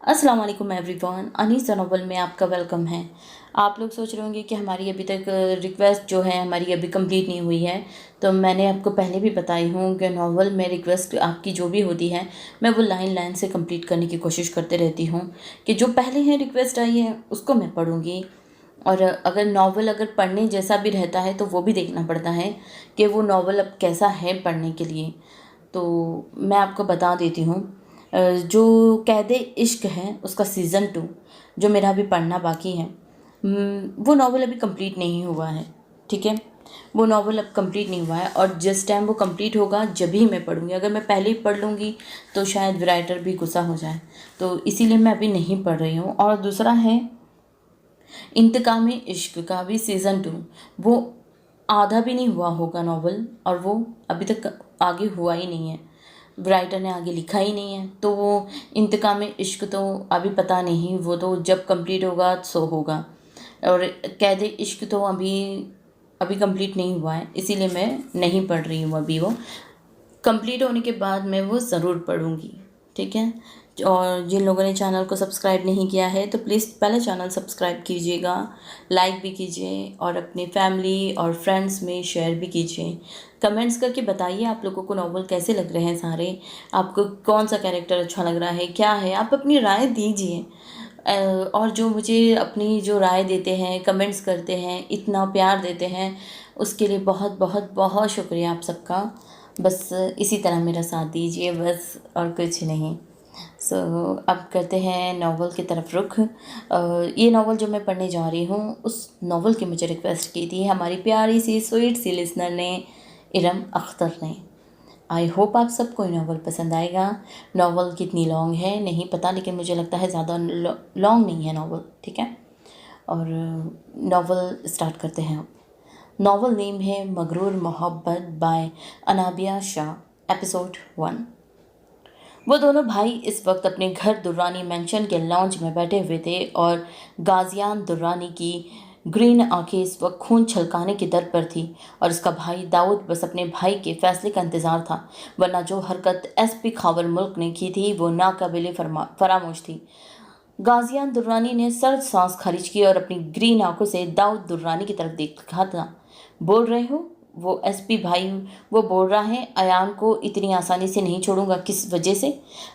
अस्सलाम वालेकुम everyone. Anisa novel में आपका वेलकम है। आप लोग सोच रहे होंगे कि हमारी अभी तक रिक्वेस्ट जो है हमारी अभी कंप्लीट नहीं हुई है। तो मैंने आपको पहले भी बताई हूँ कि नोवेल में रिक्वेस्ट आपकी जो भी होती है मैं वो लाइन लाइन से कंप्लीट करने की कोशिश करते रहती हूँ कि जो पहले है रिक्वेस्ट आई है उसको मैं पढ़ूँगी। और अगर नॉवल अगर पढ़ने जैसा भी रहता है तो वो भी देखना पड़ता है कि वो नॉवल अब कैसा है पढ़ने के लिए। तो मैं आपको बता देती हूँ। जो कैदे इश्क है उसका सीज़न 2 जो मेरा अभी पढ़ना बाकी है। वो नॉवल अभी कंप्लीट नहीं हुआ है। ठीक है, वो नॉवल अब कंप्लीट नहीं हुआ है और जिस टाइम वो कंप्लीट होगा जब ही मैं पढ़ूँगी। अगर मैं पहले ही पढ़ लूँगी तो शायद राइटर भी गुस्सा हो जाए, तो इसीलिए मैं अभी नहीं पढ़ रही हूँ। और दूसरा है इंतकाम इश्क का भी सीज़न 2, वो आधा भी नहीं हुआ होगा नॉवल और वो अभी तक आगे हुआ ही नहीं है, राइटर ने आगे लिखा ही नहीं है। तो वो इंतकाम इश्क तो अभी पता नहीं, वो तो जब कंप्लीट होगा सो होगा। और कैद इश्क तो अभी अभी कंप्लीट नहीं हुआ है, इसीलिए मैं नहीं पढ़ रही हूँ अभी। वो कंप्लीट होने के बाद मैं वो ज़रूर पढ़ूँगी। ठीक है। और जिन लोगों ने चैनल को सब्सक्राइब नहीं किया है तो प्लीज़ पहले चैनल सब्सक्राइब कीजिएगा, लाइक भी कीजिए और अपनी फैमिली और फ्रेंड्स में शेयर भी कीजिए। कमेंट्स करके बताइए आप लोगों को नॉवल कैसे लग रहे हैं सारे, आपको कौन सा कैरेक्टर अच्छा लग रहा है, क्या है, आप अपनी राय दीजिए। और जो मुझे अपनी जो राय देते हैं, कमेंट्स करते हैं, इतना प्यार देते हैं, उसके लिए बहुत बहुत बहुत शुक्रिया आप सबका। बस इसी तरह मेरा साथ दीजिए बस, और कुछ नहीं। सो अब करते हैं नावल की तरफ रुख। ये नावल जो मैं पढ़ने जा रही हूँ उस नावल की मुझे रिक्वेस्ट की थी हमारी प्यारी सी स्वीट सी लिसनर ने, इरम अख्तर ने। आई होप आप सबको नावल पसंद आएगा। नावल कितनी लॉन्ग है नहीं पता, लेकिन मुझे लगता है ज़्यादा लॉन्ग नहीं है नावल। ठीक है, और नावल स्टार्ट करते हैं अब। नावल नेम है मगरूर मोहब्बत बाय अनाबिया शाह, एपिसोड 1। वो दोनों भाई इस वक्त अपने घर दुर्रानी मेंशन के लॉन्ज में बैठे हुए थे और गाजियान दुर्रानी की ग्रीन आंखें इस वक्त खून छलकाने की दर पर थी और उसका भाई दाऊद बस अपने भाई के फैसले का इंतज़ार था, वरना जो हरकत एसपी खावर मुल्क ने की थी वो नाकाबिले फरामोश थी। गाजियान दुर्रानी ने सर्द सांस खारिज की और अपनी ग्रीन आंखों से दाऊद दुर्रानी की तरफ देखा था। बोल रहे हो? वो एसपी भाई वो बोल रहा है, अयान को इतनी आसानी से नहीं छोड़ूंगा। किस वजह से?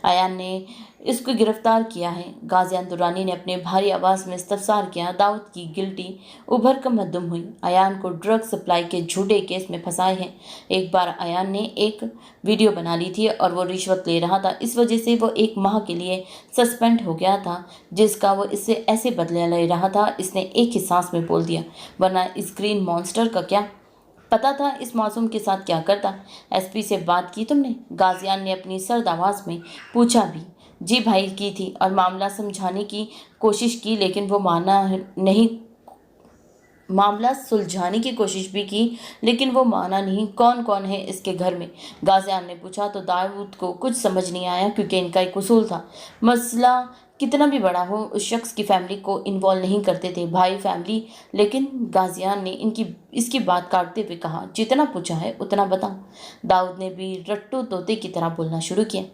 अयान ने इसको गिरफ्तार किया है। गाजियान दुर्रानी ने अपने भारी आवाज़ में इस्तफसार किया। दाऊद की गिल्टी उभर कर मद्दुम हुई। अयान को ड्रग सप्लाई के झूठे केस में फंसाए हैं। एक बार अयान ने एक वीडियो बना ली थी और वो रिश्वत ले रहा था, इस वजह से वो 1 माह के लिए सस्पेंड हो गया था, जिसका वो इससे ऐसे बदला ले रहा था। इसने एक ही सांस में बोल दिया, वरना इस ग्रीन मॉन्स्टर का क्या पता था इस मासूम के साथ क्या करता। एसपी से बात की तुमने? गाजियान ने अपनी सर्द आवाज़ में पूछा भी। जी भाई, की थी और मामला समझाने की कोशिश की, लेकिन वो माना नहीं। मामला सुलझाने की कोशिश भी की लेकिन वो माना नहीं। कौन कौन है इसके घर में? गाजियान ने पूछा तो दाऊद को कुछ समझ नहीं आया, क्योंकि इनका एक उसूल था, मसला कितना भी बड़ा हो उस शख्स की फैमिली को इन्वॉल्व नहीं करते थे, भाई फैमिली। लेकिन गाजियान ने इसकी बात काटते हुए कहा, जितना पूछा है उतना बताओ। दाऊद ने भी रट्टू तोते की तरह बोलना शुरू किया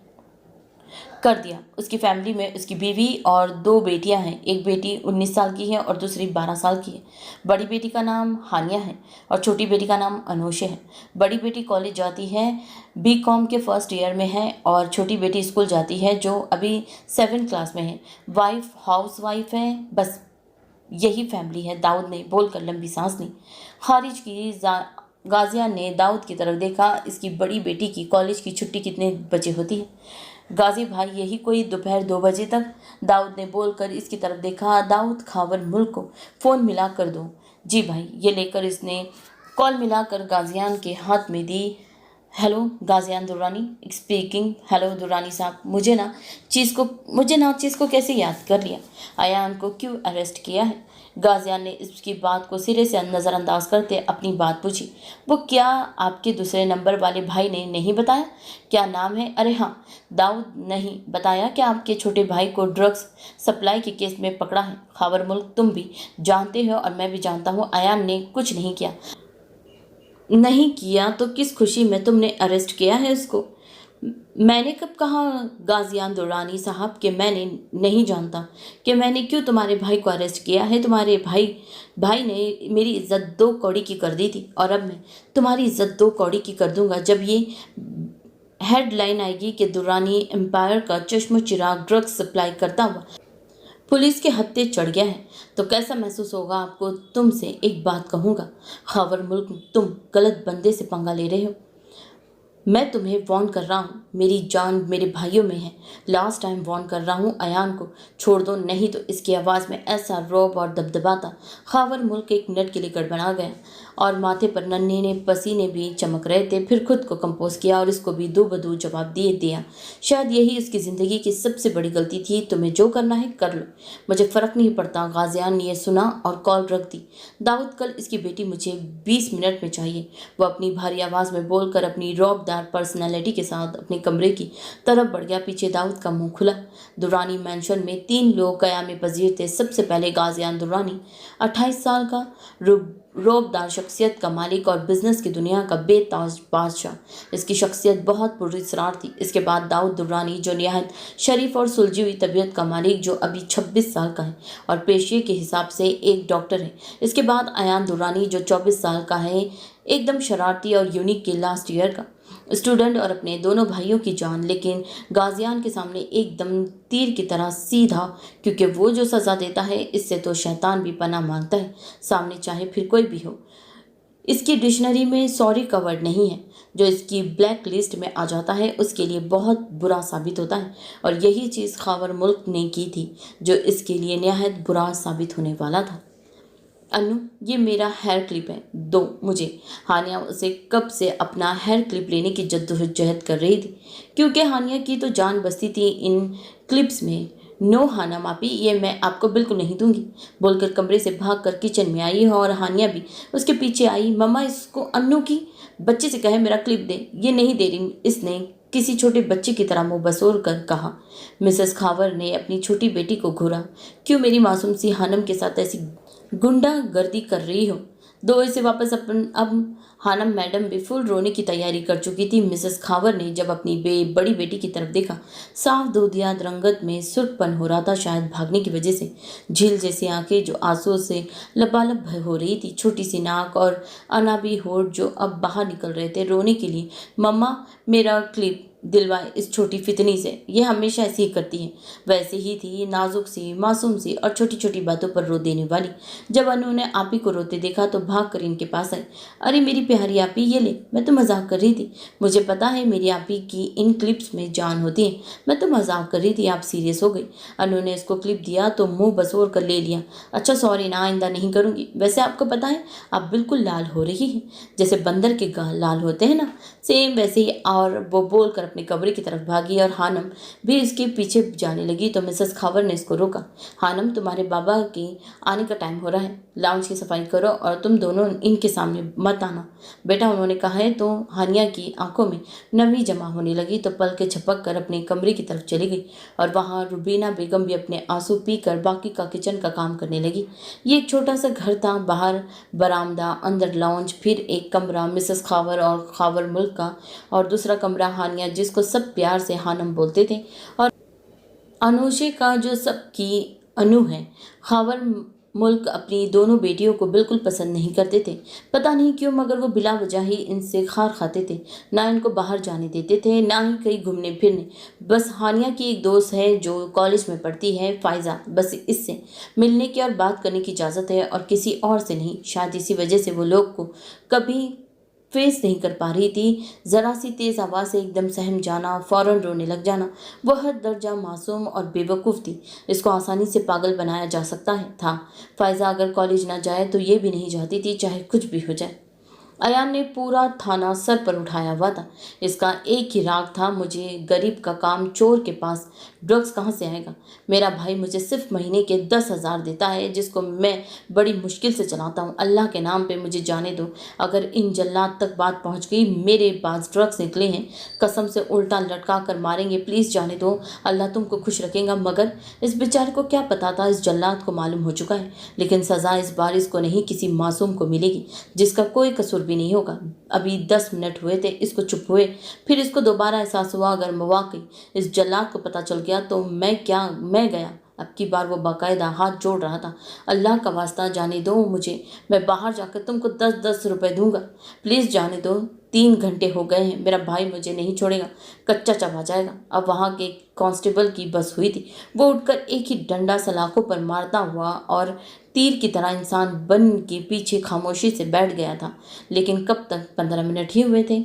कर दिया। उसकी फैमिली में उसकी बीवी और 2 बेटियां हैं। एक बेटी 19 साल की है और दूसरी 12 साल की है। बड़ी बेटी का नाम हानिया है और छोटी बेटी का नाम अनोशे है। बड़ी बेटी कॉलेज जाती है, बीकॉम के फर्स्ट ईयर में है, और छोटी बेटी स्कूल जाती है जो अभी 7th क्लास में है। वाइफ हाउस वाइफ है। बस यही फैमिली है। दाऊद ने बोलकर लंबी सांस ली। खारिज की गाजिया ने दाऊद की तरफ देखा। इसकी बड़ी बेटी की कॉलेज की छुट्टी कितने बजे होती है? गाजी भाई, यही कोई दोपहर 2 बजे तक। दाऊद ने बोलकर इसकी तरफ देखा। दाऊद, खावर मुल्क को फ़ोन मिला कर दो। जी भाई। ये लेकर इसने कॉल मिलाकर गाजियान के हाथ में दी। Hello Ghazian Durrani speaking. Hello Durrani साहब, मुझे ना चीज़ को कैसे याद कर लिया? अयान को क्यों अरेस्ट किया है? गाजियान ने इसकी बात को सिरे से नज़रअंदाज करते अपनी बात पूछी। वो क्या आपके दूसरे नंबर वाले भाई ने नहीं बताया? क्या नाम है? अरे हाँ, दाऊद। नहीं बताया क्या आपके छोटे भाई को ड्रग्स सप्लाई के केस में पकड़ा है? खावर मुल्क, तुम भी जानते हो और मैं भी जानता हूँ अयान ने कुछ नहीं किया। नहीं किया तो किस खुशी में तुमने अरेस्ट किया है उसको? मैंने कब कहा गाजियान दुरानी साहब कि मैंने नहीं जानता कि मैंने क्यों तुम्हारे भाई को अरेस्ट किया है। तुम्हारे भाई भाई ने मेरी इज्जत दो कौड़ी की कर दी थी और अब मैं तुम्हारी इज्जत दो कौड़ी की कर दूंगा जब ये हेडलाइन आएगी कि दुरानी एम्पायर का चश्म चिराग ड्रग्स सप्लाई करता हुआ पुलिस के हत्थे चढ़ गया है। तो कैसा महसूस होगा आपको। तुमसे एक बात कहूँगा खबर मुल्क, तुम गलत बंदे से पंगा ले रहे हो। मैं तुम्हें वार्न कर रहा हूँ, मेरी जान मेरे भाइयों में है। लास्ट टाइम वार्न कर रहा हूँ, अयान को छोड़ दो, नहीं तो इसकी आवाज़ में ऐसा रौब और दबदबा था। खावर मुल्क एक मिनट के लिए गड़बड़ा गया और माथे पर नन्हे ने पसीने भी चमक रहे थे। फिर खुद को कंपोज किया और इसको भी दो बदू जवाब दिया। शायद यही उसकी ज़िंदगी की सबसे बड़ी गलती थी। तुम्हें जो करना है कर लो, मुझे फ़र्क नहीं पड़ता। गाजियान ने यह सुना और कॉल रख दी। दाऊद, कल इसकी बेटी मुझे 20 मिनट में चाहिए। वह अपनी भारी आवाज़ में बोलकर अपनी रौबदार पर्सनैलिटी के साथ अपने कमरे की तरफ बढ़ गया। पीछे दाऊद का मुंह खुला। दुरानी मैंशन में 3 लोग क़याम पज़ीर थे। सबसे पहले गाजियान दुरानी, 28 साल का रौबदार शख्सियत का मालिक और बिजनेस की दुनिया का बेताज बादशाह। इसकी शख्सियत बहुत पुरस्रार थी। इसके बाद दाऊद दुरानी, जो निहायत शरीफ और सुलझी हुई तबीयत का मालिक, जो अभी 26 साल का है और पेशे के हिसाब से एक डॉक्टर है। इसके बाद अयान दुरानी, जो 24 साल का है, एकदम शरारती और यूनिक के लास्ट ईयर का स्टूडेंट और अपने दोनों भाइयों की जान, लेकिन गाजियान के सामने एकदम तीर की तरह सीधा, क्योंकि वो जो सज़ा देता है इससे तो शैतान भी पनाह मांगता है, सामने चाहे फिर कोई भी हो। इसकी डिक्शनरी में सॉरी का वर्ड नहीं है। जो इसकी ब्लैक लिस्ट में आ जाता है उसके लिए बहुत बुरा साबित होता है, और यही चीज़ खावर मुल्क ने की थी जो इसके लिए निहायत बुरा साबित होने वाला था। अनु, ये मेरा हेयर क्लिप है, दो मुझे। हानिया उसे कब से अपना हेयर क्लिप लेने की जद्दोजहद कर रही थी, क्योंकि हानिया की तो जान बसती थी इन क्लिप्स में। नो हाना मापी, ये मैं आपको बिल्कुल नहीं दूंगी, बोलकर कमरे से भागकर किचन में आई और हानिया भी उसके पीछे आई। मम्मा, इसको अन्नू की बच्चे से कहे मेरा क्लिप दे। ये नहीं दे रही, इसने किसी छोटे बच्चे की तरह मुंह बसोर कर कहा। मिसेस खावर ने अपनी छोटी बेटी को घूरा। क्यों मेरी मासूम सी हानम के साथ ऐसी गुंडागर्दी कर रही हो। दो इसे वापस अब हानम मैडम भी फुल रोने की तैयारी कर चुकी थी। मिसेस खावर ने जब अपनी बड़ी बेटी की तरफ देखा, साफ दूधिया रंगत में सुर्खपन हो रहा था, शायद भागने की वजह से। झील जैसी आंखें जो आंसुओं से लबालब हो रही थी, छोटी सी नाक और अनाबी होठ जो अब बाहर निकल रहे थे रोने के लिए। मम्मा, मेरा क्लिप दिलवाए इस छोटी फितनी से, ये हमेशा ऐसी ही करती है। वैसे ही थी, नाजुक सी, मासूम सी और छोटी छोटी बातों पर रो देने वाली। जब अनु ने आपी को रोते देखा तो भाग कर इनके पास आई। अरे मेरी प्यारी आपी, ये ले, मैं तो मजाक कर रही थी। मुझे पता है मेरी आपी की इन क्लिप्स में जान होती है, मैं तो मजाक कर रही थी, आप सीरियस हो गई। अनु ने इसको क्लिप दिया तो मुंह बसोर कर ले लिया। अच्छा सॉरी ना, आइंदा नहीं करूँगी। वैसे आपको पता है आप बिल्कुल लाल हो रही हैं, जैसे बंदर के गाल लाल होते हैं ना, सेम वैसे ही। और वो बोलकर अपने कमरे की तरफ भागी और हानम भी इसके पीछे जाने लगी। तो मिसेस खावर ने इसको रोका। हानम, तुम्हारे बाबा के आने का टाइम हो रहा है, लाउंज की सफाई करो और तुम दोनों इनके सामने मत आना बेटा, उन्होंने कहा है। तो हानिया की आंखों में नमी जमा होने लगी तो पल के झपक कर अपने कमरे की तरफ चली गई और वहाँ रुबीना बेगम भी अपने आंसू पीकर बाकी का किचन का काम करने लगी। ये एक छोटा सा घर था, बाहर बरामदा, अंदर लाउंज, फिर एक कमरा मिसेस खावर और खावर मुल्क का, और दूसरा कमरा हानिया, जिसको सब प्यार से हानम बोलते थे, और अनुशे का, जो सबकी अनु है। खावर मुल्क अपनी दोनों बेटियों को बिल्कुल पसंद नहीं करते थे, पता नहीं क्यों, मगर वो बिला वजह ही इनसे खार खाते थे। ना इनको बाहर जाने देते थे, ना ही कहीं घूमने फिरने। बस हानिया की एक दोस्त है जो कॉलेज में पढ़ती है, फायजा, बस इससे मिलने की और बात करने की इजाज़त है और किसी और से नहीं। शायद इसी वजह से वो लोग को कभी फेस नहीं कर पा रही थी। ज़रा सी तेज़ आवाज़ से एकदम सहम जाना, फ़ौरन रोने लग जाना। वह हर दर्जा मासूम और बेवकूफ़ थी, इसको आसानी से पागल बनाया जा सकता है था। फ़ायज़ा अगर कॉलेज ना जाए तो ये भी नहीं चाहती थी, चाहे कुछ भी हो जाए। अयान ने पूरा थाना सर पर उठाया हुआ था। इसका एक ही राग था, मुझे गरीब का काम, चोर के पास ड्रग्स कहाँ से आएगा। मेरा भाई मुझे सिर्फ महीने के 10,000 देता है, जिसको मैं बड़ी मुश्किल से चलाता हूँ। अल्लाह के नाम पे मुझे जाने दो। अगर इन जल्लाद तक बात पहुँच गई, मेरे पास ड्रग्स निकले हैं, कसम से उल्टा लटका कर मारेंगे, प्लीज़ जाने दो, अल्लाह तुमको खुश रखेगा। मगर इस बेचारे को क्या पता था, इस जल्लाद को मालूम हो चुका है, लेकिन सज़ा इस बार इसको नहीं, किसी मासूम को मिलेगी जिसका कोई कसूर भी नहीं होगा। अभी 10 मिनट हुए थे इसको चुप हुए, फिर इसको दोबारा एहसास हुआ अगर वाकई इस जल्लाद को पता चल गया तो मैं गया। अब की बार वो बाकायदा हाथ जोड़ रहा था। अल्लाह का वास्ता जाने दो मुझे, मैं बाहर जाकर तुमको 10-10 रुपए दूंगा, प्लीज़ जाने दो। 3 घंटे हो गए हैं, मेरा भाई मुझे नहीं छोड़ेगा, कच्चा चबा जाएगा। अब वहाँ के कांस्टेबल की बस हुई थी। वो उठकर एक ही डंडा सलाखों पर मारता हुआ और तीर की तरह इंसान बन के पीछे खामोशी से बैठ गया था। लेकिन कब तक? 15 मिनट ही हुए थे।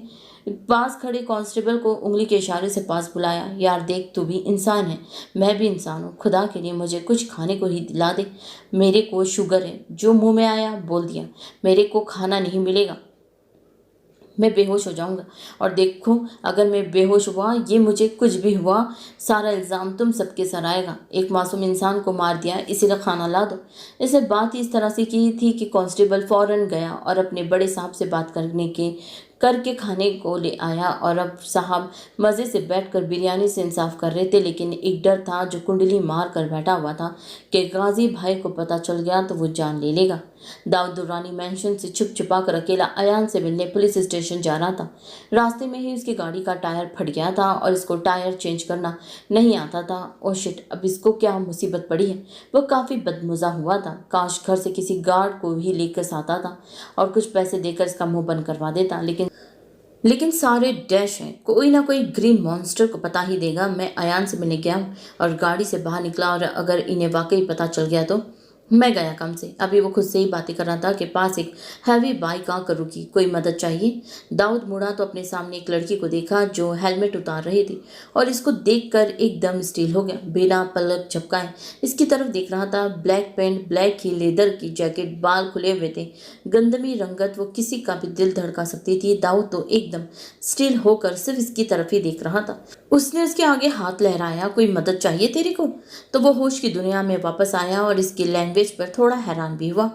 पास खड़े कांस्टेबल को उंगली के इशारे से पास बुलाया। यार देख, तू भी इंसान है, मैं भी इंसान हूँ, खुदा के लिए मुझे कुछ खाने को ही दिला दे। मेरे को शुगर है, जो मुंह में आया बोल दिया। मेरे को खाना नहीं मिलेगा, मैं बेहोश हो जाऊंगा। और देखो, अगर मैं बेहोश हुआ, ये मुझे कुछ भी हुआ, सारा इल्ज़ाम तुम सबके सर आएगा। एक मासूम इंसान को मार दिया, इसीलिए खाना ला दो। इसे बात इस तरह से की थी कि कांस्टेबल फौरन गया और अपने बड़े साहब से बात करके खाने को ले आया। और अब साहब मज़े से बैठकर बिरयानी से इंसाफ कर रहे थे, लेकिन एक डर था जो कुंडली मार कर बैठा हुआ था कि गाजी भाई को पता चल गया तो वो जान ले लेगा। दाऊद दुर्रानी मैंशन से छुप छुपा कर अकेला अयान से मिलने पुलिस स्टेशन जा रहा था। रास्ते में ही उसकी गाड़ी का टायर फट गया था और इसको टायर चेंज करना नहीं आता था। ओ शिट, अब इसको क्या मुसीबत पड़ी है। वो काफ़ी बदमज़ा हुआ था। काश घर से किसी गार्ड को ही लेकर साथा था और कुछ पैसे देकर इसका मुंह बंद करवा देता। लेकिन सारे डैश हैं, कोई ना कोई ग्रीन मॉन्स्टर को पता ही देगा। मैं अयान से मिलने गया और गाड़ी से बाहर निकला, और अगर इन्हें वाकई पता चल गया तो मैं गया काम से। अभी वो खुद से ही बातें कर रहा था कि पास एक हैवी बाइक आकर रुकी। कोई मदद चाहिए? दाऊद मुड़ा तो अपने सामने एक लड़की को देखा जो हेलमेट उतार रही थी, और इसको देखकर एकदम स्टील हो गया। बिना पलक झपकाए इसकी तरफ देख रहा था। ब्लैक पैंट, ब्लैक ही लेदर की जैकेट, बाल खुले हुए थे, गंदमी रंगत, वो किसी का भी दिल धड़का सकती थी। दाऊद तो एकदम स्टील होकर सिर्फ इसकी तरफ ही देख रहा था। उसने उसके आगे हाथ लहराया। कोई मदद चाहिए तेरे को? तो वो होश की दुनिया में वापस आया और इसकी लैंग्वेज पर थोड़ा हैरान भी हुआ।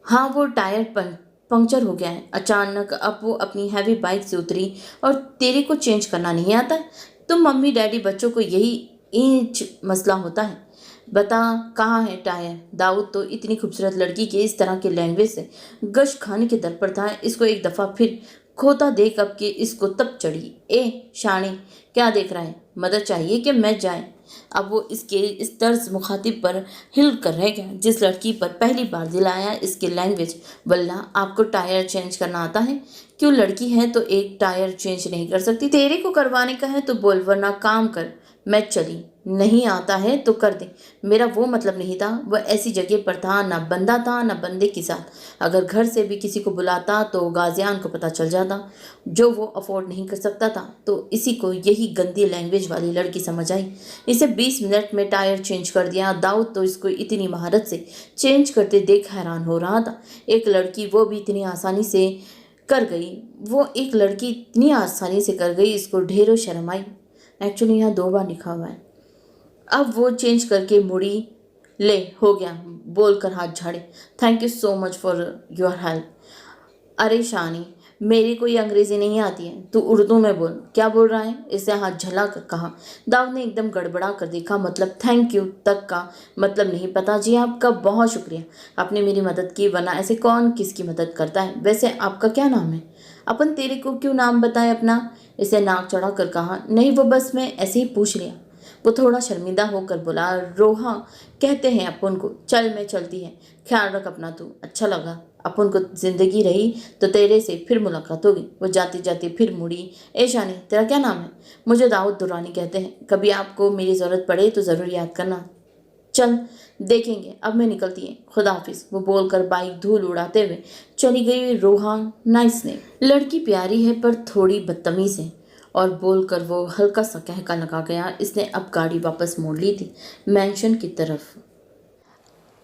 हाँ, वो टायर पंक्चर हो गया है अचानक। अब वो अपनी हैवी बाइक से उतरी। और तेरे को चेंज करना नहीं आता है? तुम मम्मी डैडी बच्चों को यही इंच मसला होता है। बता कहाँ है टायर? दाऊद तो इतनी खूबसूरत लड़की के इस तरह के लैंग्वेज से गश खाने के दर पर था। इसको एक दफ़ा फिर खोता देख अब कि इसको तब चढ़ी। ए शानी, क्या देख रहा है? मदद चाहिए कि मैं जाए? अब वो इसके इस तर्ज मुखातिब पर हिल कर रह गया जिस लड़की पर पहली बार दिल आया इसके लैंग्वेज। वल्ला, आपको टायर चेंज करना आता है? क्यों, लड़की है तो एक टायर चेंज नहीं कर सकती? तेरे को करवाने का है तो बोल, वरना काम कर। मैं चली। नहीं आता है तो कर दे। मेरा वो मतलब नहीं था। वह ऐसी जगह पर था, ना बंदा था ना बंदे के साथ। अगर घर से भी किसी को बुलाता तो गाजियान को पता चल जाता, जो वो अफोर्ड नहीं कर सकता था। तो इसी को यही गंदी लैंग्वेज वाली लड़की समझ आई। इसे 20 मिनट में टायर चेंज कर दिया। दाऊद तो इसको इतनी महारत से चेंज करते देख हैरान हो रहा था। एक लड़की वो भी इतनी आसानी से कर गई। इसको ढेरों शर्म आई। एक्चुअली यहाँ 2 बार लिखा हुआ है। अब वो चेंज करके मुड़ी। ले, हो गया, बोलकर हाथ झाड़े। Thank you so much for your help. अरे शानी, मेरी कोई अंग्रेजी नहीं आती है, तू उर्दू में बोल। क्या बोल रहा है? इसे हाथ झला कर कहा। दाऊद ने एकदम गड़बड़ा कर देखा। मतलब थैंक यू तक का मतलब नहीं पता? जी आपका बहुत शुक्रिया, आपने मेरी मदद की, वरना ऐसे कौन किसकी मदद करता है। वैसे आपका क्या नाम है? अपन तेरे को क्यों नाम बताए अपना? इसे नाक चढ़ा कर कहा। नहीं, वो बस मैं ऐसे ही पूछ लिया। वो थोड़ा शर्मिंदा होकर बोला। रोहा कहते हैं अपन को। चल, मैं चलती है, ख्याल रख अपना तू। अच्छा लगा, अपन को जिंदगी रही तो तेरे से फिर मुलाकात होगी। वो जाती जाती फिर मुड़ी। ए शानी, तेरा क्या नाम है? मुझे दाऊद दुर्रानी कहते हैं। कभी आपको मेरी ज़रूरत पड़े तो ज़रूर याद करना। चल देखेंगे, अब मैं निकलती है, खुदा हाफिज। वो बोलकर बाइक धूल उड़ाते हुए चली गई। रोहा नाइस ने। लड़की प्यारी है पर थोड़ी बदतमीज़ है, और बोलकर वो हल्का सा कहका लगा गया। इसने अब गाड़ी वापस मोड़ ली थी मैंशन की तरफ।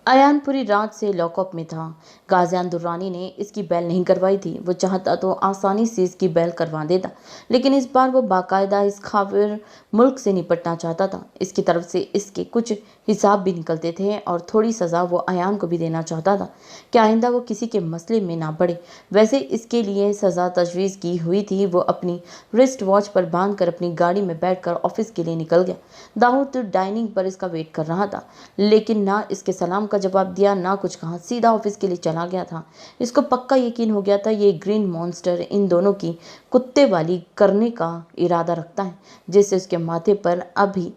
अयान पूरी रात से लॉकअप में था। गाजियान दुर्रानी ने इसकी बेल नहीं करवाई थी। वो चाहता तो आसानी से इसकी बेल करवा देता, लेकिन इस बार वो बाकायदा इस खाफिर मुल्क से निपटना चाहता था। इसकी तरफ से इसके कुछ हिसाब भी निकलते थे और थोड़ी सज़ा वो अयान को भी देना चाहता था कि आइंदा वो किसी के मसले में ना पड़े। वैसे इसके लिए सज़ा तजवीज़ की हुई थी। वो अपनी रिस्ट वॉच पर बांध कर अपनी गाड़ी में बैठकर ऑफिस के लिए निकल गया। दाऊद डाइनिंग पर इसका वेट कर रहा था, लेकिन ना इसके सलाम का जवाब दिया, ना कुछ कहा, सीधा ऑफिस के लिए चला गया था। इसको पक्का यकीन हो गया था ये ग्रीन मॉन्स्टर इन दोनों की कुत्ते वाली करने का इरादा रखता है, जिससे उसके माथे पर अभी